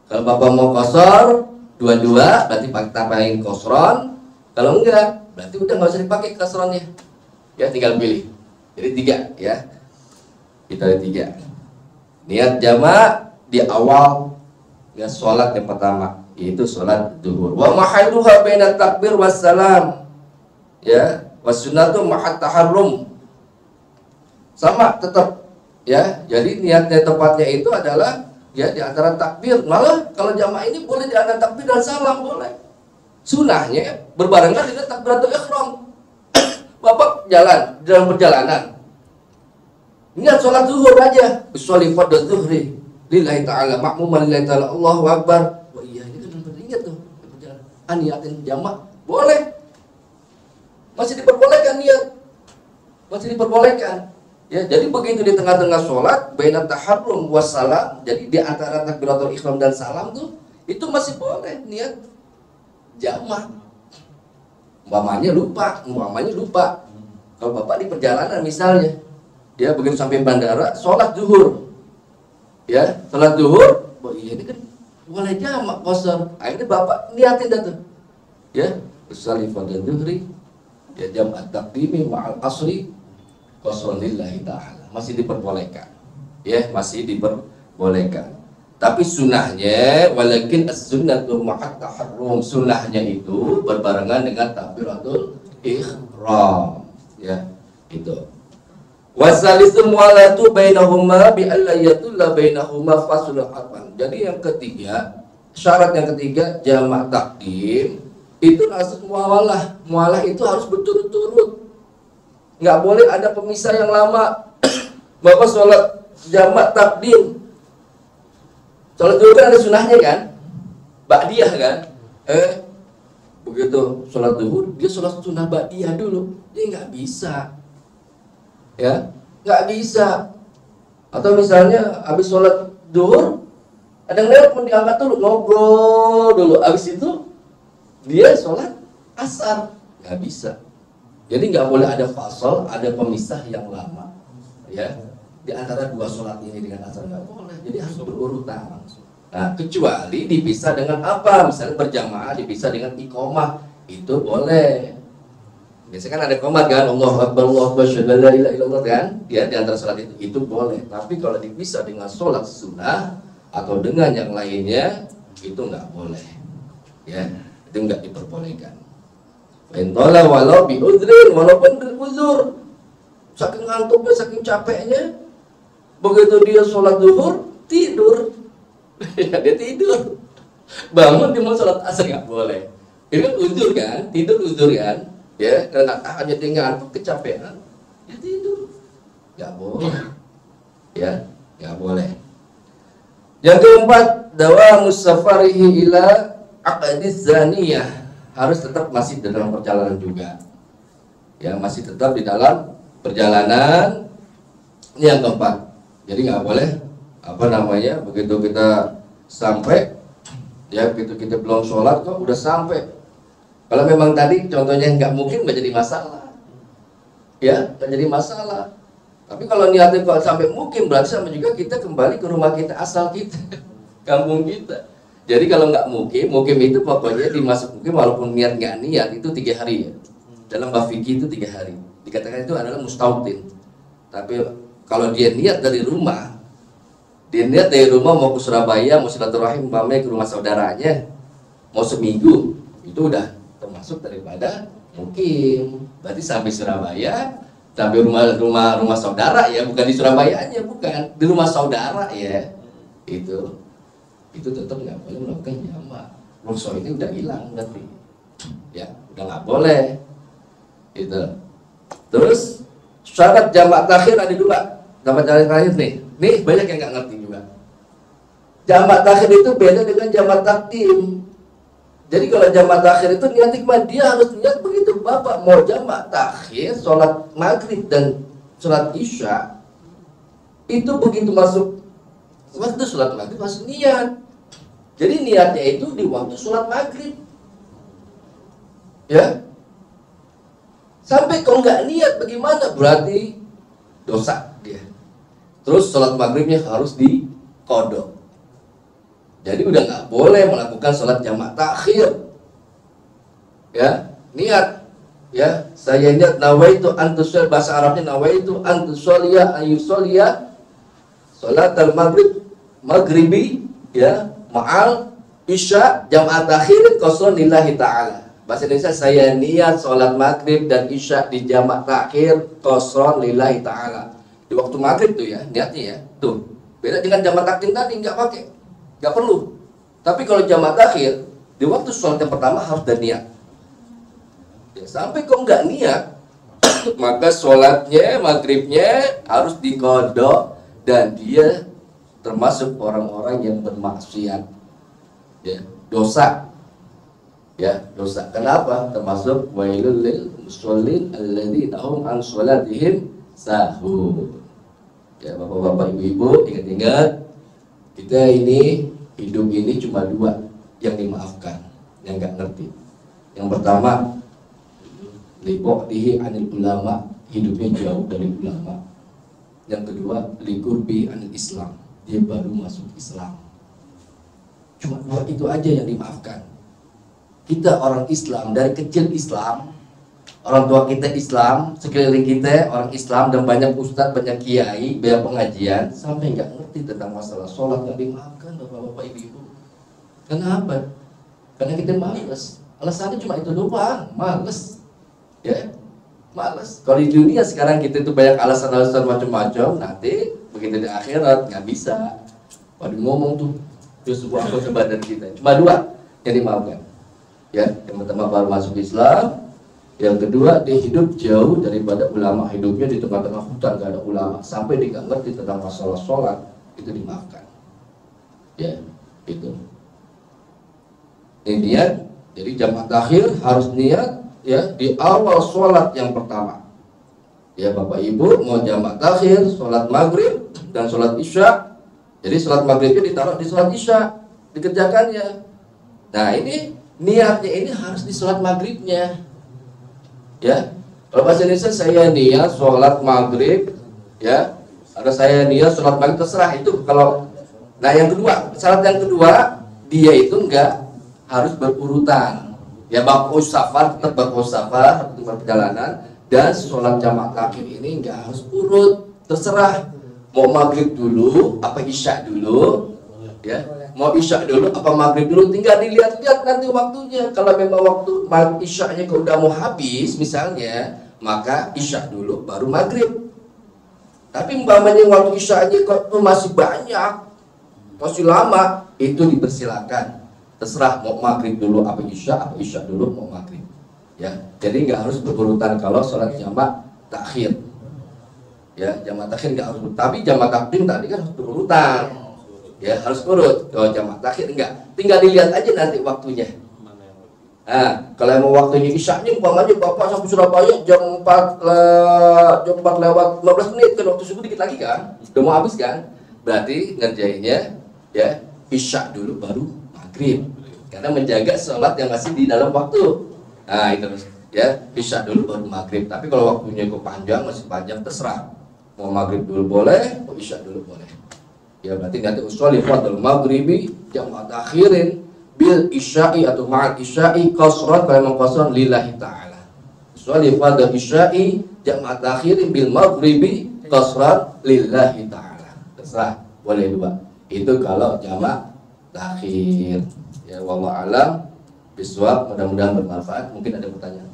Kalau Bapak mau qasar dua-dua berarti tambahin qasran. Kalau enggak berarti udah nggak usah dipakai qasrannya. Ya tinggal pilih. Jadi 3 ya. Kita ada 3. Niat jamak di awal ya sholat yang pertama, yaitu sholat zuhur. Wa mahalluha baina takbir wassalam. Ya, wasunnatu mahat taharrum. Sama tetap ya. Jadi niatnya tepatnya itu adalah ya di antara takbir. Malah kalau jamaah ini boleh di antara takbir dan salam boleh. Sunahnya berbarengan dengan takbiratul ihram. Bapak jalan dalam perjalanan, niat sholat zuhur aja, usolli fardhu zuhri lillahi ta'ala makmuman lillahi ta'ala Allahu akbar. Wah iya ini kan ingat tuh perjalanan. Niatin jamak boleh, masih diperbolehkan niat, masih diperbolehkan. Ya jadi begitu di tengah-tengah sholat, baina taharrum wassalam, jadi di antara takbiratul ihram dan salam tuh itu masih boleh niat jamak. Umpamanya lupa. Kalau Bapak di perjalanan misalnya, ya begitu sampai bandara, sholat zuhur, ya sholat zuhur, oh iya ini kan boleh jamak qasar. Akhirnya Bapak niatin dah tuh, ya usolli fardhu zuhri, ya jam'at taqdimi ma'al asri qasran lillahi ta'ala. Masih diperbolehkan, ya masih diperbolehkan. Tapi sunahnya, walakin as-sunnatu ma'at taharrum, sunahnya itu berbarengan dengan takbiratul ihram, ya itu. Wasalisu mu'alatu bainahuma bi alla yatulla bainahuma faslun arban. Jadi yang ketiga, syarat yang ketiga jamak takdim itu harus muawalah. Muawalah itu harus berturut-turut. Nggak boleh ada pemisah yang lama. Bapak sholat jamak takdim, sholat zuhur kan ada sunahnya kan, ba'diyah kan, begitu sholat zuhur dia sholat sunnah ba'diyah dulu, dia nggak bisa, ya nggak bisa. Atau misalnya habis sholat zuhur ada yang lewat mau diangkat dulu, ngobrol dulu, habis itu dia sholat asar, nggak bisa. Jadi nggak boleh ada fasal, ada pemisah yang lama, ya di antara dua sholat ini dengan asar nggak boleh. Jadi harus berurutan. Nah, kecuali dipisah dengan apa? Misalnya berjamaah dipisah dengan iqomah, itu boleh. Biasanya kan ada iqomah kan, Allahu Akbar, Allahu Akbar, syahadu la ilaha illallah kan? Ya, di antara sholat itu boleh. Tapi kalau dipisah dengan sholat sunnah atau dengan yang lainnya, itu nggak boleh. Ya, itu nggak diperbolehkan. Intola walau bi udhrin, walaupun beruzur, saking ngantuknya, saking capeknya, begitu dia sholat zuhur tidur. Ya, dia tidur, bangun dia mau sholat asar nggak boleh. Ini kan uzur kan, tidur uzur kan, ya karena nggak tahan jadi ngantuk kecapean, dia tidur, nggak boleh, ya nggak boleh. Yang keempat, dawamus safarihi ila aqdiz zaniyah, harus tetap masih dalam perjalanan juga, ya masih tetap di dalam perjalanan. Ini yang keempat, jadi nggak boleh begitu kita sampai, ya begitu kita belum sholat kok udah sampai. Kalau memang tadi contohnya nggak mungkin, nggak jadi masalah, ya nggak jadi masalah. Tapi kalau niatnya kalau sampai mukim, berarti sama juga kita kembali ke rumah kita asal kita, kampung kita. Jadi kalau nggak mukim itu pokoknya dimasuk mukim walaupun niat nggak niat itu 3 hari ya. Dalam bab fikih itu 3 hari. Dikatakan itu adalah mustautin. Tapi kalau dia niat dari rumah, mau ke Surabaya, mau silaturahim, ke rumah saudaranya, mau seminggu, itu udah termasuk daripada mukim. Berarti sampai Surabaya, sampai rumah saudara ya, bukan di Surabaya aja, bukan di rumah saudara ya, itu tetap nggak boleh melakukan jamak. Rukhsah ini udah hilang berarti, ya udah nggak boleh. Itu. Terus syarat jamak takhir ada 2. Jamak takhir nih banyak yang nggak ngerti juga. Jamak takhir itu beda dengan jamak takdim. Jadi kalau jamak takhir itu niat hikmah, dia harus niat begitu Bapak mau jamak takhir sholat maghrib dan sholat isya, itu begitu masuk waktu sholat maghrib harus niat. Jadi niatnya itu di waktu sholat maghrib, ya. Sampai kalau nggak niat bagaimana? Berarti dosa dia. Terus sholat maghribnya harus diqodho. Jadi udah nggak boleh melakukan sholat jamak takhir. Ya, niat. Ya, saya niat nawaitu antushol, bahasa Arabnya nawaitu antusholiya ayusholiya sholat al maghribi ya ma'al isya jamak takhir qasran lillahi ta'ala. Bahasa Indonesia, saya niat sholat maghrib dan isya di jamak takhir qasran lillahi ta'ala. Di waktu maghrib tuh ya niatnya ya. Tuh beda dengan jamak takdim tadi, nggak pakai. Gak perlu. Tapi kalau jamak takhir di waktu sholat yang pertama harus ada niat. Ya, sampai kok nggak niat, maka sholatnya maghribnya harus diqodho dan dia termasuk orang-orang yang bermaksiat. Ya, dosa. Ya, dosa. Kenapa? Termasuk wailul lil musallin alladzina hum an sholatihim sahun. Ya, bapak-bapak, ibu-ibu, ingat-ingat. Kita ini hidup ini cuma 2 yang dimaafkan, yang nggak ngerti. Yang pertama, liqa'dihi anil ulama, hidupnya jauh dari ulama. Yang kedua, liqurbi anil Islam, dia baru masuk Islam. Cuma 2 itu aja yang dimaafkan. Kita orang Islam dari kecil Islam, orang tua kita Islam, sekeliling kita orang Islam dan banyak ustadz, banyak kiai, banyak pengajian, sampai nggak ngerti tentang masalah sholat yang dimaafkan bapak-bapak ibu-ibu. Kenapa? Karena kita malas. Alasannya cuma itu doang, malas. Ya, malas. Kalau di dunia sekarang kita itu banyak alasan-alasan macam-macam, nanti begitu di akhirat nggak bisa. Waduh ngomong tuh, itu sebuah kebadan kita. Cuma 2 yang dimaafkan. Ya, yang pertama baru masuk Islam. Yang kedua, dia hidup jauh daripada ulama, hidupnya di tengah-tengah hutan, gak ada ulama, sampai dia gak ngerti tentang masalah sholat, itu dimaafkan. Ya, itu. Ini niat, jadi jamak takhir harus niat ya di awal sholat yang pertama. Ya Bapak Ibu mau jamak takhir, sholat maghrib dan sholat isya, jadi sholat maghribnya ditaruh di sholat isya, dikerjakannya. Nah ini niatnya ini harus di sholat maghribnya. Ya, kalau bahasa Indonesia saya niat sholat maghrib, ya, ada saya niat sholat maghrib terserah itu kalau. Nah yang kedua, syarat yang kedua dia itu enggak harus berurutan. Ya baqaus safar tetap baqaus safar untuk perjalanan dan sholat jamak takhir ini enggak harus urut, terserah mau maghrib dulu apa isya dulu, ya. Mau isya dulu apa maghrib dulu, tinggal dilihat-lihat nanti waktunya. Kalau memang waktu isyanya udah mau habis misalnya, maka isya dulu baru maghrib. Tapi umpamanya waktu isyanya kok masih banyak, masih lama, itu dipersilakan. Terserah mau maghrib dulu apa isya dulu mau maghrib. Ya, jadi nggak harus berurutan kalau sholat jamak takhir. Ya, jamak takhir nggak harus, tapi jamak takdim tadi kan harus berurutan. Ya harus urut. Kalau jamak takhir enggak, tinggal dilihat aja nanti waktunya. Nah, kalau mau waktunya isyanya umpamanya Bapak sampai Surabaya jam 4 lewat 15 menit kan, waktu subuh dikit lagi kan, udah mau habis kan, berarti ngerjainnya ya isya dulu baru maghrib, karena menjaga sholat yang masih di dalam waktu. Nah itu ya isya dulu baru maghrib. Tapi kalau waktunya kok panjang, masih panjang, terserah Mau maghrib dulu boleh, mau isya dulu boleh. Ya berarti nanti usolli fardhu maghribi jam'at akhirin bil isya'i atau ma'al isya'i qasran, kalau memang qasran lillahi ta'ala. Usolli fardhu isya'i jam'at akhirin bil maghribi qasran lillahi ta'ala. Terserah, boleh dua. Itu kalau jamak takhir. Ya wallahu alam bisawab, mudah-mudahan bermanfaat. Mungkin ada pertanyaan.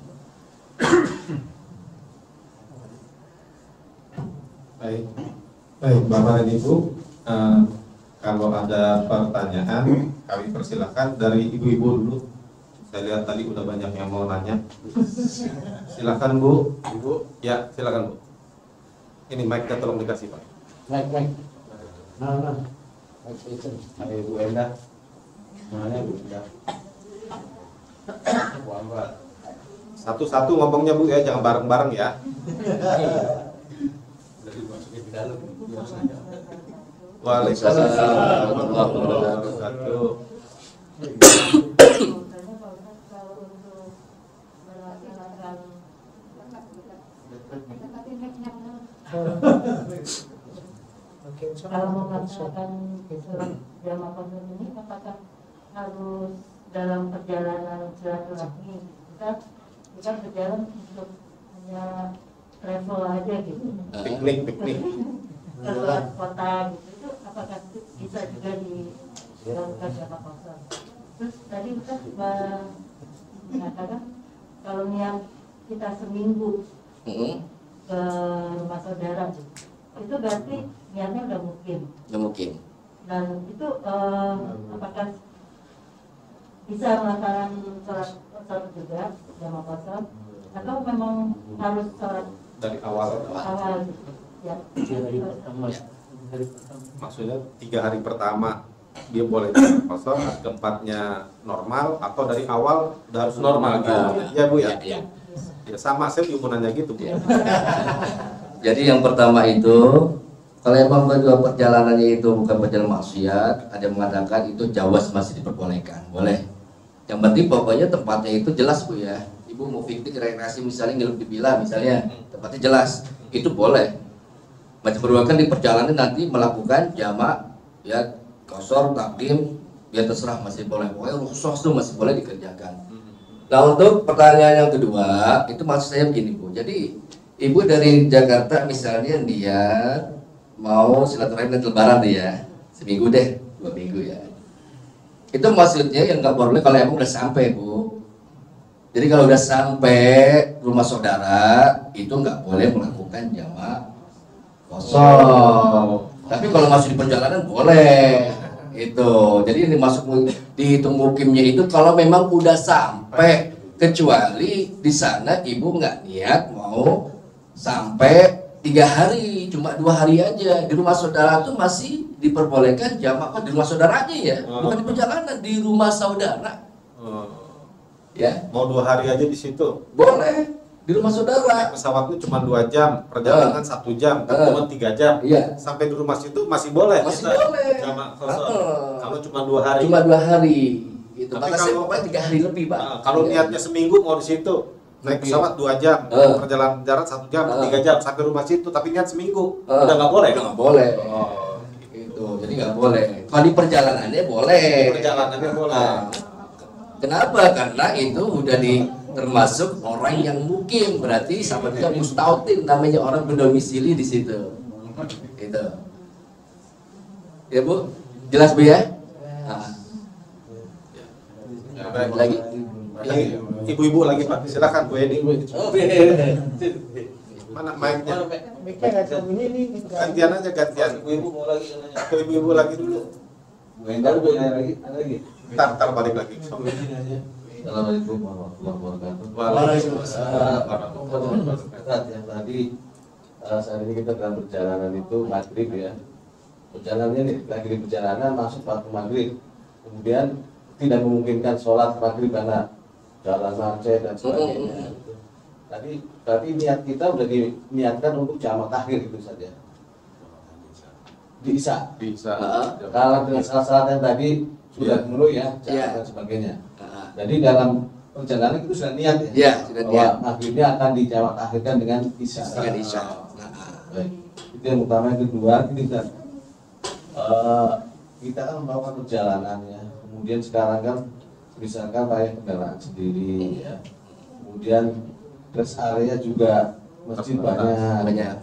Baik, Bapak dan Ibu, kalau ada pertanyaan kami persilahkan dari ibu-ibu dulu. Saya lihat tadi udah banyak yang mau nanya. Silakan Bu, Ibu. Ya, silakan Bu. Ini mic-nya tolong dikasih Pak. Mic. Nah. Ayo Bu Enda. Mana Bu Enda? Satu-satu ngomongnya Bu ya, jangan bareng-bareng ya. Waalaikumsalam warahmatullahi wabarakatuh. Kalau melaksanakan jamaah konser ini, apakah harus dalam perjalanan silaturahmi? Kita berjalan untuk hanya travel aja gitu, Piknik. keluar kota gitu, itu apakah bisa juga dilakukan jamaah konser? Terus tadi kita mengatakan kalau niat kita seminggu ke rumah saudara, itu berarti niatnya udah mungkin. Ya mungkin. Dan itu apakah bisa melaksanakan sholat juga jamaah kosong, atau memang harus sholat Dari awal. gitu? Ya. Maksudnya 3 hari pertama dia boleh kosong, keempatnya normal, atau dari awal udah harus normal gitu. Ya Bu ya. Ya. Ya sama, saya juga mau nanya gitu Bu. Jadi yang pertama itu, kalau emang perjalanannya itu bukan perjalanan maksiat, ada yang mengatakan itu jawaz masih diperbolehkan, boleh. Yang penting pokoknya tempatnya itu jelas Bu ya. Ibu mau fiktif rekreasi misalnya ngilup di villa misalnya, tempatnya jelas, itu boleh. Masih perlukan di perjalanan nanti melakukan jamak ya, qasar, takdim, biar terserah masih boleh. Pokoknya khusus itu masih boleh dikerjakan. Nah untuk pertanyaan yang kedua, itu maksud saya begini Bu. Jadi Ibu dari Jakarta misalnya dia mau silaturahmi nanti lebaran deh ya, seminggu deh, 2 minggu ya. Itu maksudnya yang nggak boleh kalau emang udah sampai Bu. Jadi kalau udah sampai rumah saudara itu nggak boleh melakukan jamak kosong. Tapi kalau masih di perjalanan boleh. Itu. Jadi ini masuk dihitung mukimnya itu kalau memang udah sampai, kecuali di sana ibu nggak niat mau sampai 3 hari, cuma 2 hari aja. Di rumah saudara tuh masih diperbolehkan jamak di rumah saudaranya ya, bukan di perjalanan, di rumah saudara. Ya. Mau 2 hari aja di situ. Boleh di rumah saudara. Pesawatnya cuma 2 jam, perjalanan 1 jam, cuma 3 jam. Iya. Sampai di rumah situ masih boleh. Masih boleh. Jamak kosong. Kalau cuma 2 hari. Cuma 2 hari. Itu. Tapi Maka saya kalau- pokoknya 3 hari lebih Pak. Kalau Ya. niatnya seminggu mau di situ, naik pesawat 2 jam, perjalanan darat 1 jam, 3 jam sampai rumah situ, tapi niat seminggu, udah nggak boleh. Udah nggak boleh. Oh, Itu. Jadi nggak boleh. Kalau di perjalanannya boleh. perjalanannya boleh. Nah, kenapa? Karena itu udah termasuk orang yang mukim, berarti sahabatnya mustautin, namanya orang berdomisili di situ. Itu. Ya Bu, jelas Bu ya? Nah, Ya, baik. lagi. Ini ibu-ibu lagi Pak, silakan Bu Edi. Oh, Mana mic-nya? Gantian aja, gantian. Ibu mau lagi nanya. Ke ibu-ibu lagi dulu. Bu Enda udah nanya lagi, ada lagi. Ntar balik lagi. Assalamualaikum warahmatullahi wabarakatuh. Waalaikumsalam warahmatullahi wabarakatuh. Ustaz, yang tadi saat ini kita dalam perjalanan itu maghrib ya. Perjalanannya nih, lagi di perjalanan masuk waktu maghrib. Kemudian tidak memungkinkan sholat maghrib karena jalan macet dan sebagainya. Tadi berarti niat kita udah diniatkan untuk jamak takhir itu saja. Bisa. Bisa. Kalau dengan syarat yang tadi sudah memenuhi ya, Iya. dan sebagainya. Jadi dalam perjalanan itu sudah niat ya, Iya, sudah bahwa niat. maghribnya akan dijamak akhirkan dengan isya. Dengan isya. Baik. Itu yang utama. Yang kedua, ini kan kita kan melakukan perjalanan ya. Kemudian sekarang kan misalkan pakai kendaraan sendiri ya. Kemudian rest area juga masjid banyak.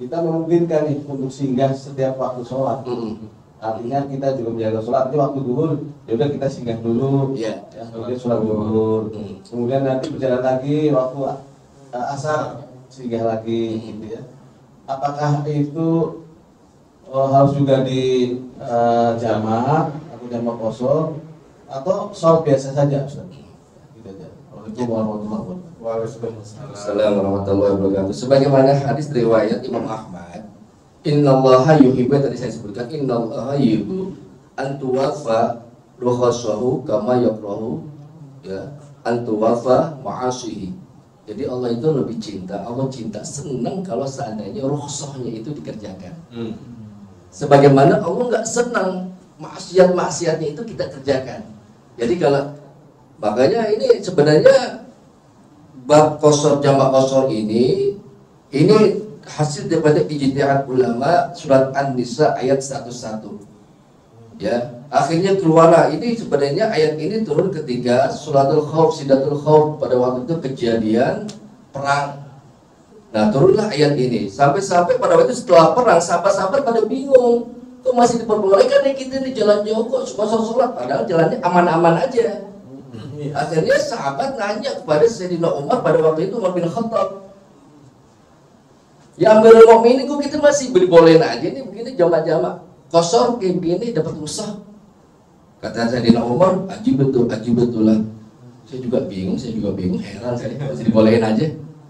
Kita memungkinkan nih untuk singgah setiap waktu sholat. Artinya kita juga menjaga sholat. Ini waktu duhur, ya udah kita singgah dulu. Ya, kemudian sholat duhur. Kemudian nanti berjalan lagi waktu asar singgah lagi, gitu ya. Apakah itu harus juga di jamaah atau jamaah kosong atau sholat biasa saja, Ustaz? Gitu aja. Waalaikumsalam warahmatullahi wabarakatuh. Assalamualaikum warahmatullahi wabarakatuh. Sebagaimana hadis riwayat Imam Ahmad, innallaha yuhibbu, tadi saya sebutkan, innallaha yuhibbu an tuwaffa rukhsahu kama yakrahu ya an tuwaffa ma'asihi. Jadi Allah itu lebih cinta, Allah cinta, senang kalau seandainya rukhsahnya itu dikerjakan. Sebagaimana Allah nggak senang maksiat-maksiatnya itu kita kerjakan. Jadi kalau makanya ini sebenarnya bab qasar jamak qasar ini hasil daripada ijtihad ulama, surat An-Nisa ayat 101. Ya, akhirnya keluarlah ini sebenarnya ayat ini turun ketika Sholatul Khauf, Sidatul Khauf, pada waktu itu kejadian perang. Nah, turunlah ayat ini. Sampai-sampai pada waktu itu setelah perang, sahabat-sahabat pada bingung. Kok masih diperbolehkan nih kita di jalan jauh kok sholat, padahal jalannya aman-aman aja. Akhirnya sahabat nanya kepada Sayyidina Umar pada waktu itu, Umar bin Khattab, ya Amirul Mukminin, kok kita masih dibolehin aja nih begini jamak-jamak kosor kayak begini dapat rusak? Kata Sayyidina Umar, ajib betul lah. Saya juga bingung, heran saya masih dibolehin aja.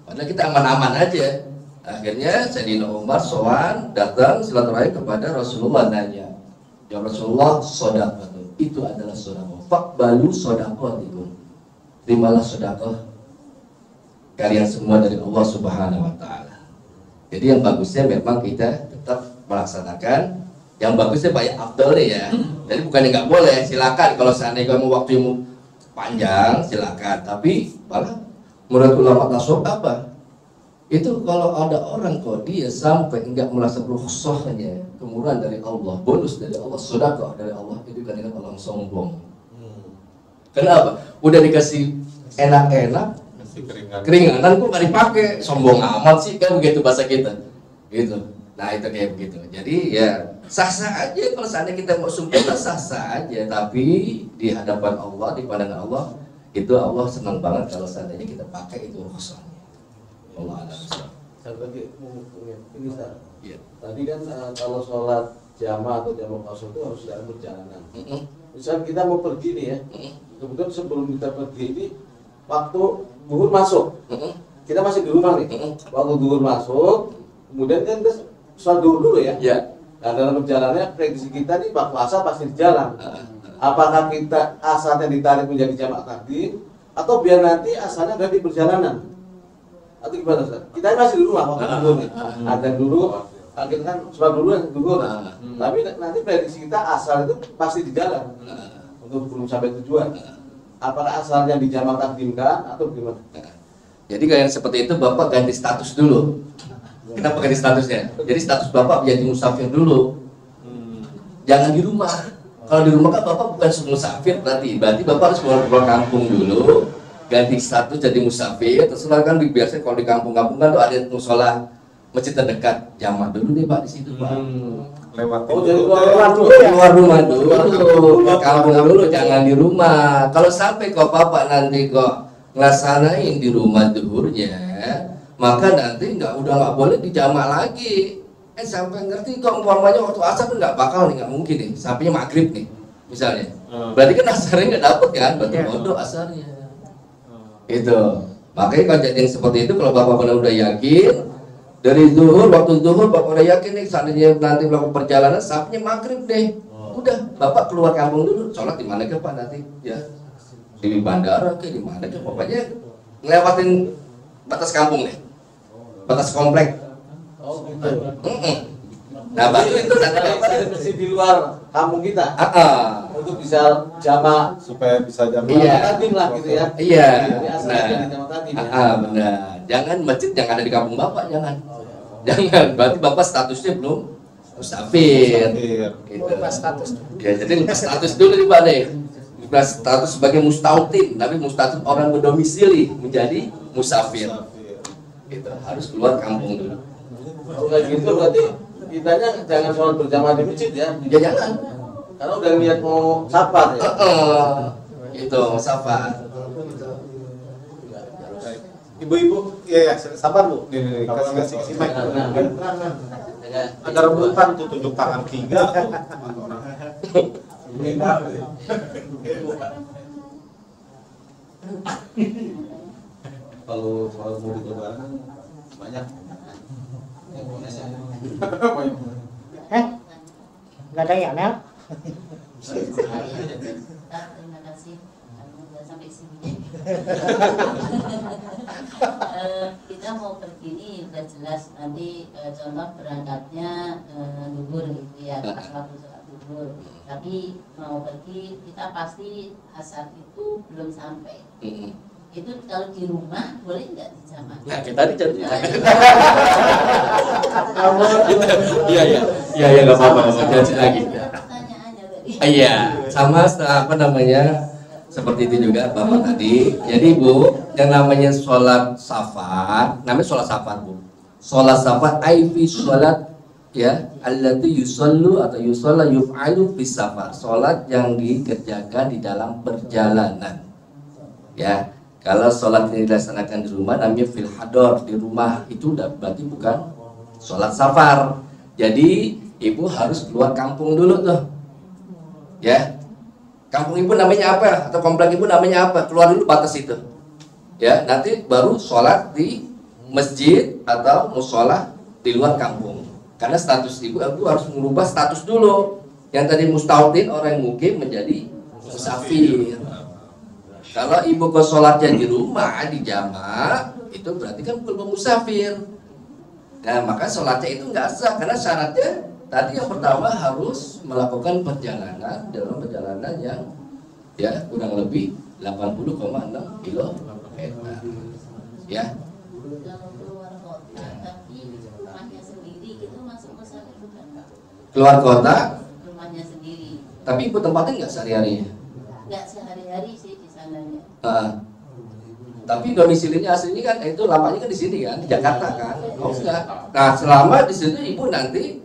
Padahal kita aman-aman aja. Akhirnya Sayyidina Umar sowan datang silaturahim kepada Rasulullah, nanya, ya Rasulullah, sedekah itu adalah sedekah. Faqbalu shadaqatikum. Terimalah sedekah kalian semua dari Allah Subhanahu wa taala. Jadi yang bagusnya memang kita tetap melaksanakan. Yang bagusnya banyak afdalnya ya. Jadi bukannya nggak boleh, silakan kalau seandainya kamu waktumu panjang silakan. Tapi malah menurut ulama tasawuf apa? Itu kalau ada orang kok dia sampai enggak merasa rukhsahnya, kemurahan dari Allah, bonus dari Allah, sedekah dari Allah, itu kan dengan orang sombong. Kenapa? Udah dikasih enak-enak, keringanan kok nggak dipakai, sombong amat sih, kan begitu bahasa kita. Gitu. Nah itu kayak begitu. Jadi ya sah-sah aja kalau seandainya kita mau sempurna, sah-sah aja. Tapi di hadapan Allah, di pandangan Allah, itu Allah senang banget kalau seandainya kita pakai itu rukhsahnya. Allah alam. Satu lagi ini Ustaz. Iya. Tadi kan kalau sholat jamaah atau jamaah qasar itu harus dalam perjalanan. Misal kita mau pergi nih ya, kemudian sebelum kita pergi ini waktu zuhur masuk, kita masih di rumah nih. Waktu zuhur masuk, kemudian kan kita sholat dulu ya. Nah dalam perjalanannya prediksi kita nih waktu asar pasti di jalan. Apakah kita asarnya ditarik menjadi jamak takdim atau biar nanti asarnya ada di perjalanan? Atau gimana Ustaz? Kita masih di rumah waktu zuhur nih. Ada dulu, kita kan sholat dulu yang zuhur. Tapi nanti prediksi kita asar itu pasti di jalan untuk belum sampai tujuan. Apakah asalnya di jamak takdimkan atau gimana? Jadi kayak seperti itu Bapak ganti status dulu. Kenapa ganti statusnya? Jadi status Bapak menjadi musafir dulu. Jangan di rumah. Kalau di rumah kan Bapak bukan musafir, berarti Bapak harus keluar kampung dulu. Ganti status jadi musafir. Terus kan biasanya kalau di kampung-kampung kan tuh ada musola masjid terdekat. Jamak dulu deh Pak di situ Pak. Lewat jadi keluar rumah dulu, ke kampung dulu, jangan di rumah. Kalau sampai kok Bapak nanti kok ngelaksanain di rumah duhurnya, maka nanti udah nggak boleh dijamak lagi. Sampai ngerti kok umpamanya waktu asar nggak bakal nih, nggak mungkin nih, sampainya maghrib nih misalnya. Berarti kan asarnya nggak dapet kan, berarti bodoh asarnya. Itu. Makanya kalau jadi seperti itu, kalau Bapak benar udah yakin dari zuhur, waktu zuhur Bapak udah yakin nih seandainya nanti melakukan perjalanan sampainya maghrib deh. Udah, Bapak keluar kampung dulu, sholat di mana ke Pak nanti ya? Di bandara ke di mana ke? Pokoknya ngelewatin batas kampung nih. Batas komplek. Oh gitu. Nah, baru itu masih di luar kampung kita. Untuk bisa jamak supaya bisa jamak. Iya. takdim lah gitu ya. Iya. Jadi asalnya jadi jamak takdim ya. Benar. Jangan masjid jangan ada di kampung Bapak, jangan. Jangan, berarti bapak statusnya belum musafir. Gitu. Lupa status. Ya, jadi lupa status dulu nih Pak nih. Lupa status sebagai mustautin, tapi mustatus orang berdomisili menjadi musafir. Gitu, harus keluar kampung dulu. Kalau kayak gitu berarti kitanya jangan sholat berjamaah di masjid ya? Ya jangan. Karena udah niat mau safar ya. Itu safar. Ibu-ibu, ya sabar Bu. Nih, kasih mic. Ada rebutan tuh tunjuk tangan 3 tuh. Kalau mau di lebaran banyak. Nggak ada yang Mel? Terima kasih. Udah sampai sini. Kita mau pergi ini udah jelas nanti contoh berangkatnya duhur gitu ya, pas waktu sholat duhur. Tapi mau pergi kita pasti asar itu belum sampai. Itu kalau di rumah boleh nggak dijamaah? Nah, kita tadi jadi. Iya, nggak apa-apa, jadi lagi. Pertanyaannya tadi. Iya, sama apa namanya seperti itu juga Bapak tadi. Jadi Bu, yang namanya sholat safar, namanya sholat safar Bu. Sholat safar, aifi sholat ya, allati yusallu atau yusalla yuf'alu fi safar. Sholat yang dikerjakan di dalam perjalanan. Ya, kalau sholat ini dilaksanakan di rumah namanya fil hador, di rumah itu udah berarti bukan sholat safar. Jadi ibu harus keluar kampung dulu tuh. Ya, kampung ibu namanya apa atau komplek ibu namanya apa, keluar dulu batas itu ya, nanti baru sholat di masjid atau musola di luar kampung, karena status ibu harus mengubah status dulu, yang tadi mustautin orang yang mukim menjadi musafir. Kalau ibu ke sholatnya di rumah di jamaah itu berarti kan belum musafir. Nah maka sholatnya itu nggak sah, karena syaratnya tadi yang pertama harus melakukan perjalanan dalam perjalanan yang ya kurang lebih 80,6 kilometer. Ya. Kalau keluar kota tapi rumahnya sendiri itu masuk musafir bukan Pak? Keluar kota, Rumahnya sendiri. tapi ibu tempatin nggak sehari-harinya? Nggak sehari-hari sih di sananya. Tapi domisilinya aslinya kan itu lamanya kan di sini kan, di Jakarta kan. Oh enggak. Nah selama di situ ibu nanti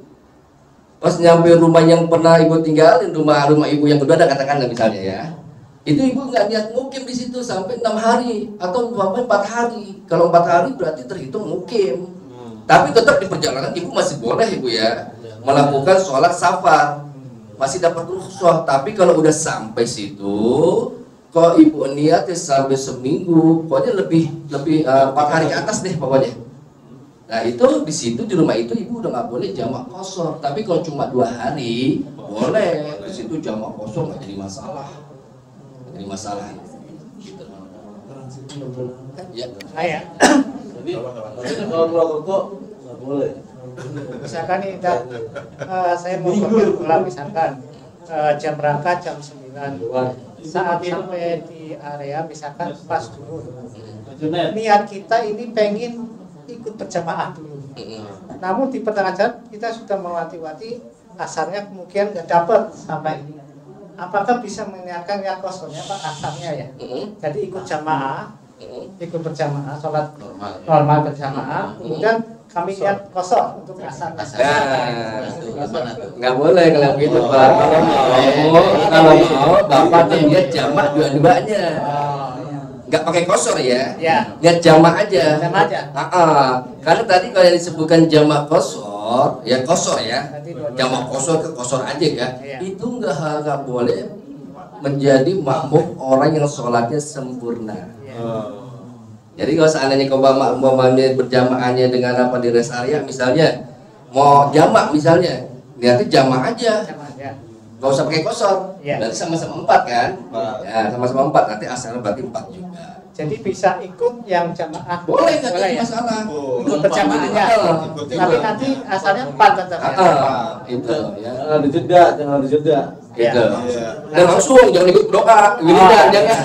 pas nyampe rumah yang pernah ibu tinggalin, rumah ibu yang kedua ada katakan misalnya ya, itu ibu nggak niat mukim di situ sampai 6 hari atau 4 hari. Kalau 4 hari berarti terhitung mukim. Tapi tetap di perjalanan ibu masih boleh ibu ya melakukan sholat safar, masih dapat rukhsah. Tapi kalau udah sampai situ, kok ibu niatnya sampai seminggu, pokoknya lebih 4 hari ke atas deh pokoknya. Nah itu di situ di rumah itu ibu udah nggak boleh jamak kosor. Tapi kalau cuma 2 hari boleh. Di situ jamak kosor nggak jadi masalah. Nggak jadi masalah. Gitu. Ya. Saya. Jadi kalau keluar kota nggak boleh. Misalkan nih, saya mau pergi pulang misalkan jam berangkat jam 9. Saat sampai di area misalkan pas dulu. Niat kita ini pengen ikut berjamaah dulu. Namun di pertengahan jalan kita sudah mewanti-wanti asarnya kemungkinan nggak dapat sampai. Apakah bisa meniatkan niat kosongnya Pak asarnya ya? Jadi ikut jamaah, ikut berjamaah, sholat normal berjamaah, kemudian kami niat kosong untuk asar. Nah, nggak boleh kalau gitu Pak. Kalau mau bapak niat jamak dua-duanya. Nggak pakai kosor ya, niat jamak aja. Jamak aja. Karena tadi kalau yang disebutkan jamak kosor, ya kosor ya, jamak kosor ke kosor aja kan, itu nggak boleh menjadi makmum orang yang sholatnya sempurna. Jadi kalau seandainya umpamanya berjamaahnya dengan apa di rest area misalnya, mau jamak misalnya, niatnya jamak aja. Gak usah pakai kosor, berarti sama-sama 4 kan? Ya, sama-sama 4, nanti asalnya berarti 4 juga. Jadi bisa ikut yang jamaah. Boleh, nggak ada ya? masalah. Ikut berjamaahnya. Tapi nanti asalnya 4 tetap ya. Itu ya. Jangan dijeda, jangan dijeda. Gitu. Dan langsung jangan ikut doa, wiridan jangan.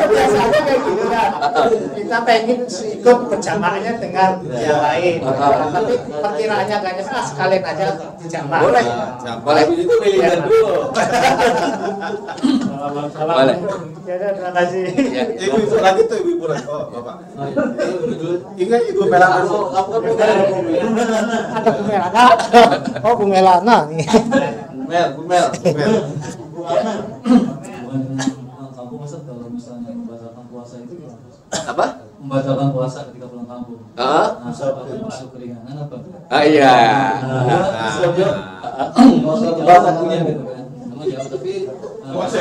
Biasanya kayak gitu kan. Kita pengen ikut berjamaahnya dengan yang lain. Tapi perkiraannya gak nyesah, sekalian aja jamaah. Boleh. Boleh. Itu pilihan dulu. Boleh. Ya udah, terima kasih. Ibu lagi tuh ibu lagi. Oh, Bapak. Ingat ibu Melana. Ada Bu Melana. Oh, Bu Melana nih. Mel. Kampung masa kalau misalnya membatalkan puasa itu gimana? Apa? Membatalkan puasa ketika pulang kampung. Ah? Nah, apakah masuk keringanan apa? Ah iya. Puasa punya gitu kan. Nama jawab tapi puasa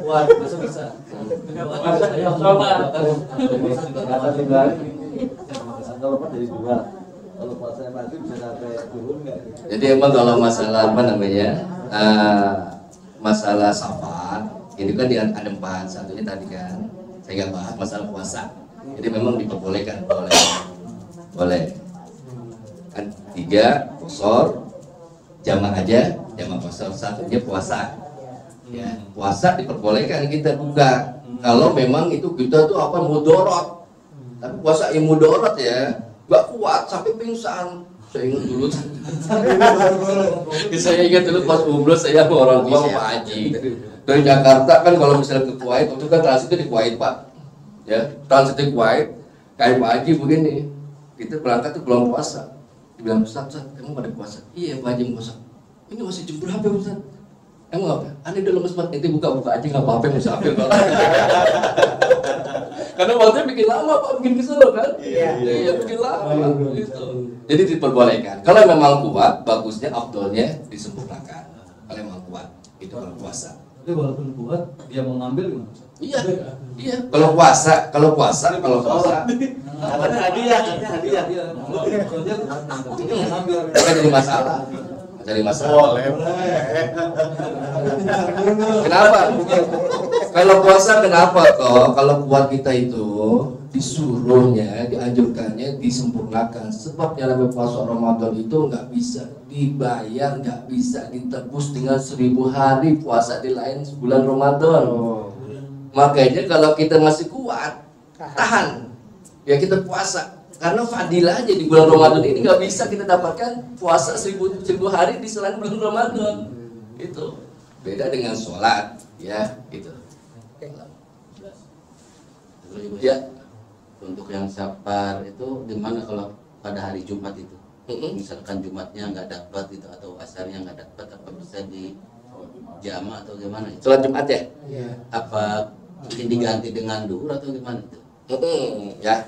puasa bisa. Saya coba. Kalau pas dari dua, kalau puasa mati bisa sampai turun nggak? Jadi emang kalau masalah apa namanya masalah safar itu kan ada 4, satunya tadi kan saya nggak bahas masalah puasa. Jadi memang diperbolehkan boleh kan 3 kosor jamaah aja jamaah kosor, satunya puasa ya puasa diperbolehkan kita buka kalau memang itu kita tuh apa mudorot, tapi puasa yang mudorot ya nggak kuat sampai pingsan. Saya ingat dulu pas umroh saya sama orang tua Pak Haji dari Jakarta kan kalau misalnya ke Kuwait itu kan transitnya di Kuwait Pak ya transit di Kuwait kayak Pak Haji begini kita berangkat tuh belum puasa dibilang Ustaz emang ada puasa iya Pak Haji puasa ini masih jam berapa Ustaz emang apa aneh dalam sempat nanti buka aja nggak apa-apa musafir karena waktunya bikin lama Pak bikin kesel kan iya bikin lama gitu. Jadi diperbolehkan. Kalau memang kuat, bagusnya afdolnya disempurnakan. Kalau memang kuat, itu kalau puasa. Tapi walaupun kuat, dia mau ngambil gimana? Iya. Kalau puasa. Hadiah. Bukan jadi masalah. Boleh. Kenapa? Kalau puasa kenapa kok? Kalau kuat kita itu disuruhnya, dianjurkannya disempurnakan. Sebab yang namanya puasa Ramadan itu nggak bisa dibayar, nggak bisa ditebus dengan 1000 hari puasa di lain bulan Ramadan. Makanya kalau kita masih kuat, tahan, ya kita puasa. Karena fadilahnya di bulan Ramadan ini nggak bisa kita dapatkan puasa 1000 hari di selain bulan Ramadan. Itu beda dengan sholat, ya gitu. Ya. Untuk yang safar itu gimana kalau pada hari Jumat itu? Misalkan Jumatnya nggak dapat itu atau asarnya nggak dapat, apa bisa di jama atau gimana? Sholat Jumat ya? Apa mungkin diganti dengan duhur atau gimana itu? Ya.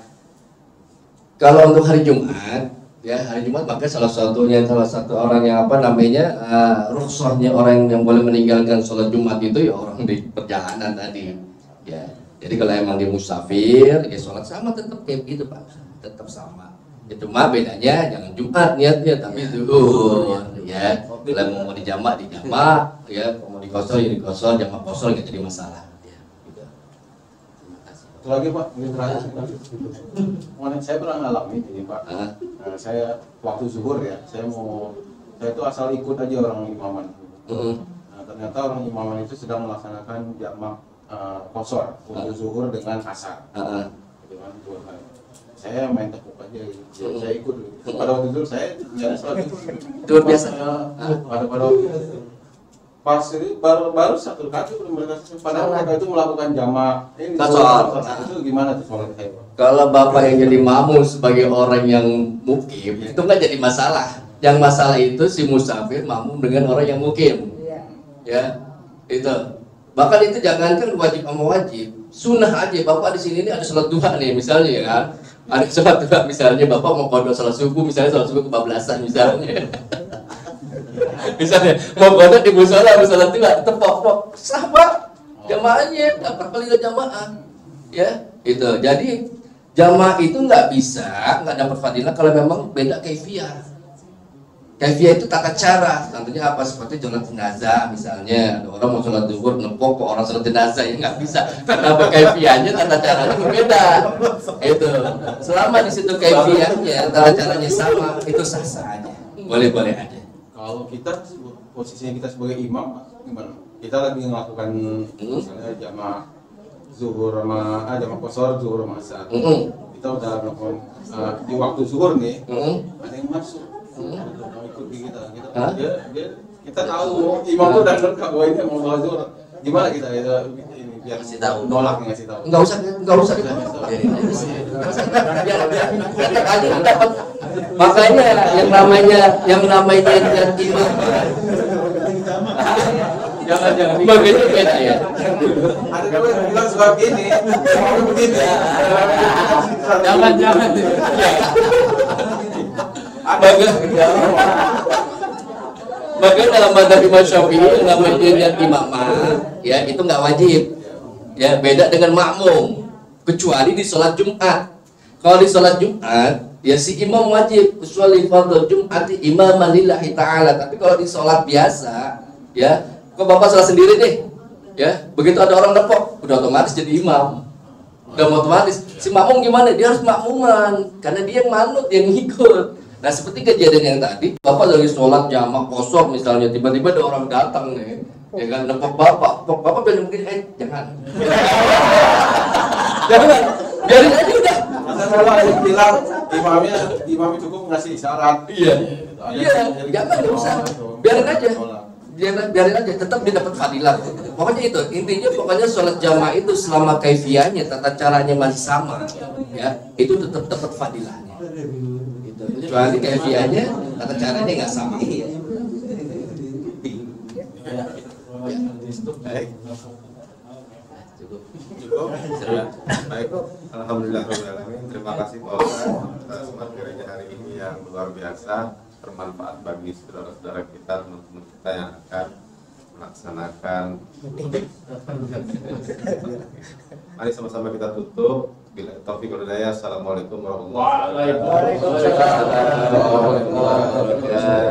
Kalau untuk hari Jumat, ya hari Jumat maka salah satu orang yang apa namanya rukhsahnya orang yang boleh meninggalkan sholat Jumat itu ya orang di perjalanan tadi. Ya. Jadi kalau emang dia musafir, ya sholat sama tetap kayak gitu Pak, tetap sama. Itu mah bedanya jangan Jumat niatnya tapi zuhur, ya. Kalau mau dijamak, ya. Kalau mau dikosor, ya dikosor, jamak kosor nggak jadi masalah. Ya, gitu. Satu lagi Pak, ini terakhir. Saya pernah ngalamin ini Pak. Saya waktu zuhur ya, saya itu asal ikut aja orang imaman. Nah, ternyata orang imaman itu sedang melaksanakan jamak kosor untuk zuhur dengan asar. Saya main tepuk aja gitu. Saya ikut. Pada waktu itu saya nggak sholat Luar biasa. Pada waktu itu pas ini baru satu kali mereka padahal mereka itu melakukan jamak ini Kosor. itu gimana tuh sholat saya Pak? Kalau bapak yang jadi makmum sebagai orang yang mukim itu nggak jadi masalah. Yang masalah itu si musafir makmum dengan orang yang mukim. Ya, itu. Bahkan itu jangankan wajib sama wajib, sunnah aja. Bapak di sini ini ada sholat duha nih misalnya ya kan. Ada sholat duha misalnya bapak mau kodok sholat subuh misalnya sholat subuh kebablasan misalnya. Misalnya mau kodok di musola sholat duha tepok sah Pak. Jamaahnya dapat paling jamaah. Ya, itu. Jadi jamaah itu nggak dapat fadilah kalau memang beda kaifiah. Kaifiah itu tata cara, tentunya apa, seperti sholat jenazah misalnya, ada orang mau sholat zuhur nepok kok orang sholat jenazah, ya nggak bisa, karena kaifiahnya tata caranya berbeda. Itu selama di situ kaifiahnya tata caranya sama, itu sah-sah aja, boleh-boleh aja. Kalau kita posisinya kita sebagai imam gimana? Kita lagi melakukan misalnya jamaah zuhur sama jamaah qashar, zuhur sama asar. Kita udah melakukan di waktu zuhur nih, ada yang masuk. Ikut kita kita tahu imam tuh udah ngerti bahwa ini mau sholat zuhur, gimana kita ini biar Ngasih tahu. nolak, ngasih tahu. Nggak usah biar aja dapat. Makanya yang namanya niat imam jangan makanya beda ya. Ada juga yang bilang suka begini, begini. Jangan. Maka dalam mazhab Imam Syafi'i namanya niat imamah ya itu nggak wajib ya, beda dengan makmum kecuali di sholat Jumat. Kalau di sholat Jumat ya si imam wajib, kecuali fardhu Jumat imaman lillahi ta'ala. Tapi kalau di sholat biasa ya, kok bapak sholat sendiri deh ya, begitu ada orang nepok udah otomatis jadi imam, udah otomatis. Si makmum gimana? Dia harus makmuman karena dia yang manut, yang ngikut. Nah seperti kejadian yang tadi, bapak lagi sholat jamaah kosong misalnya, tiba-tiba ada orang datang nih, ya kan nepok bapak bilang mungkin jangan, biarin aja udah. Kalau ada yang bilang imam itu cukup ngasih isyarat. Iya, jangan, nggak usah, biarin aja. Biarin aja, tetap dia dapat fadilah. Pokoknya itu intinya, pokoknya sholat jamaah itu selama kaifiahnya, tata caranya masih sama, ya itu tetap dapat fadilahnya. Gitu. Kecuali kaifiahnya, tata caranya nggak sama. Cukup. Baik. Alhamdulillah. Terima kasih Pak Ustaz atas materinya hari ini yang luar biasa, bermanfaat bagi saudara-saudara kita, teman-teman kita yang akan melaksanakan. Mari sama-sama kita tutup. Bila taufiq wal hidayah. Assalamualaikum warahmatullahi wabarakatuh. Waalaikumsalam.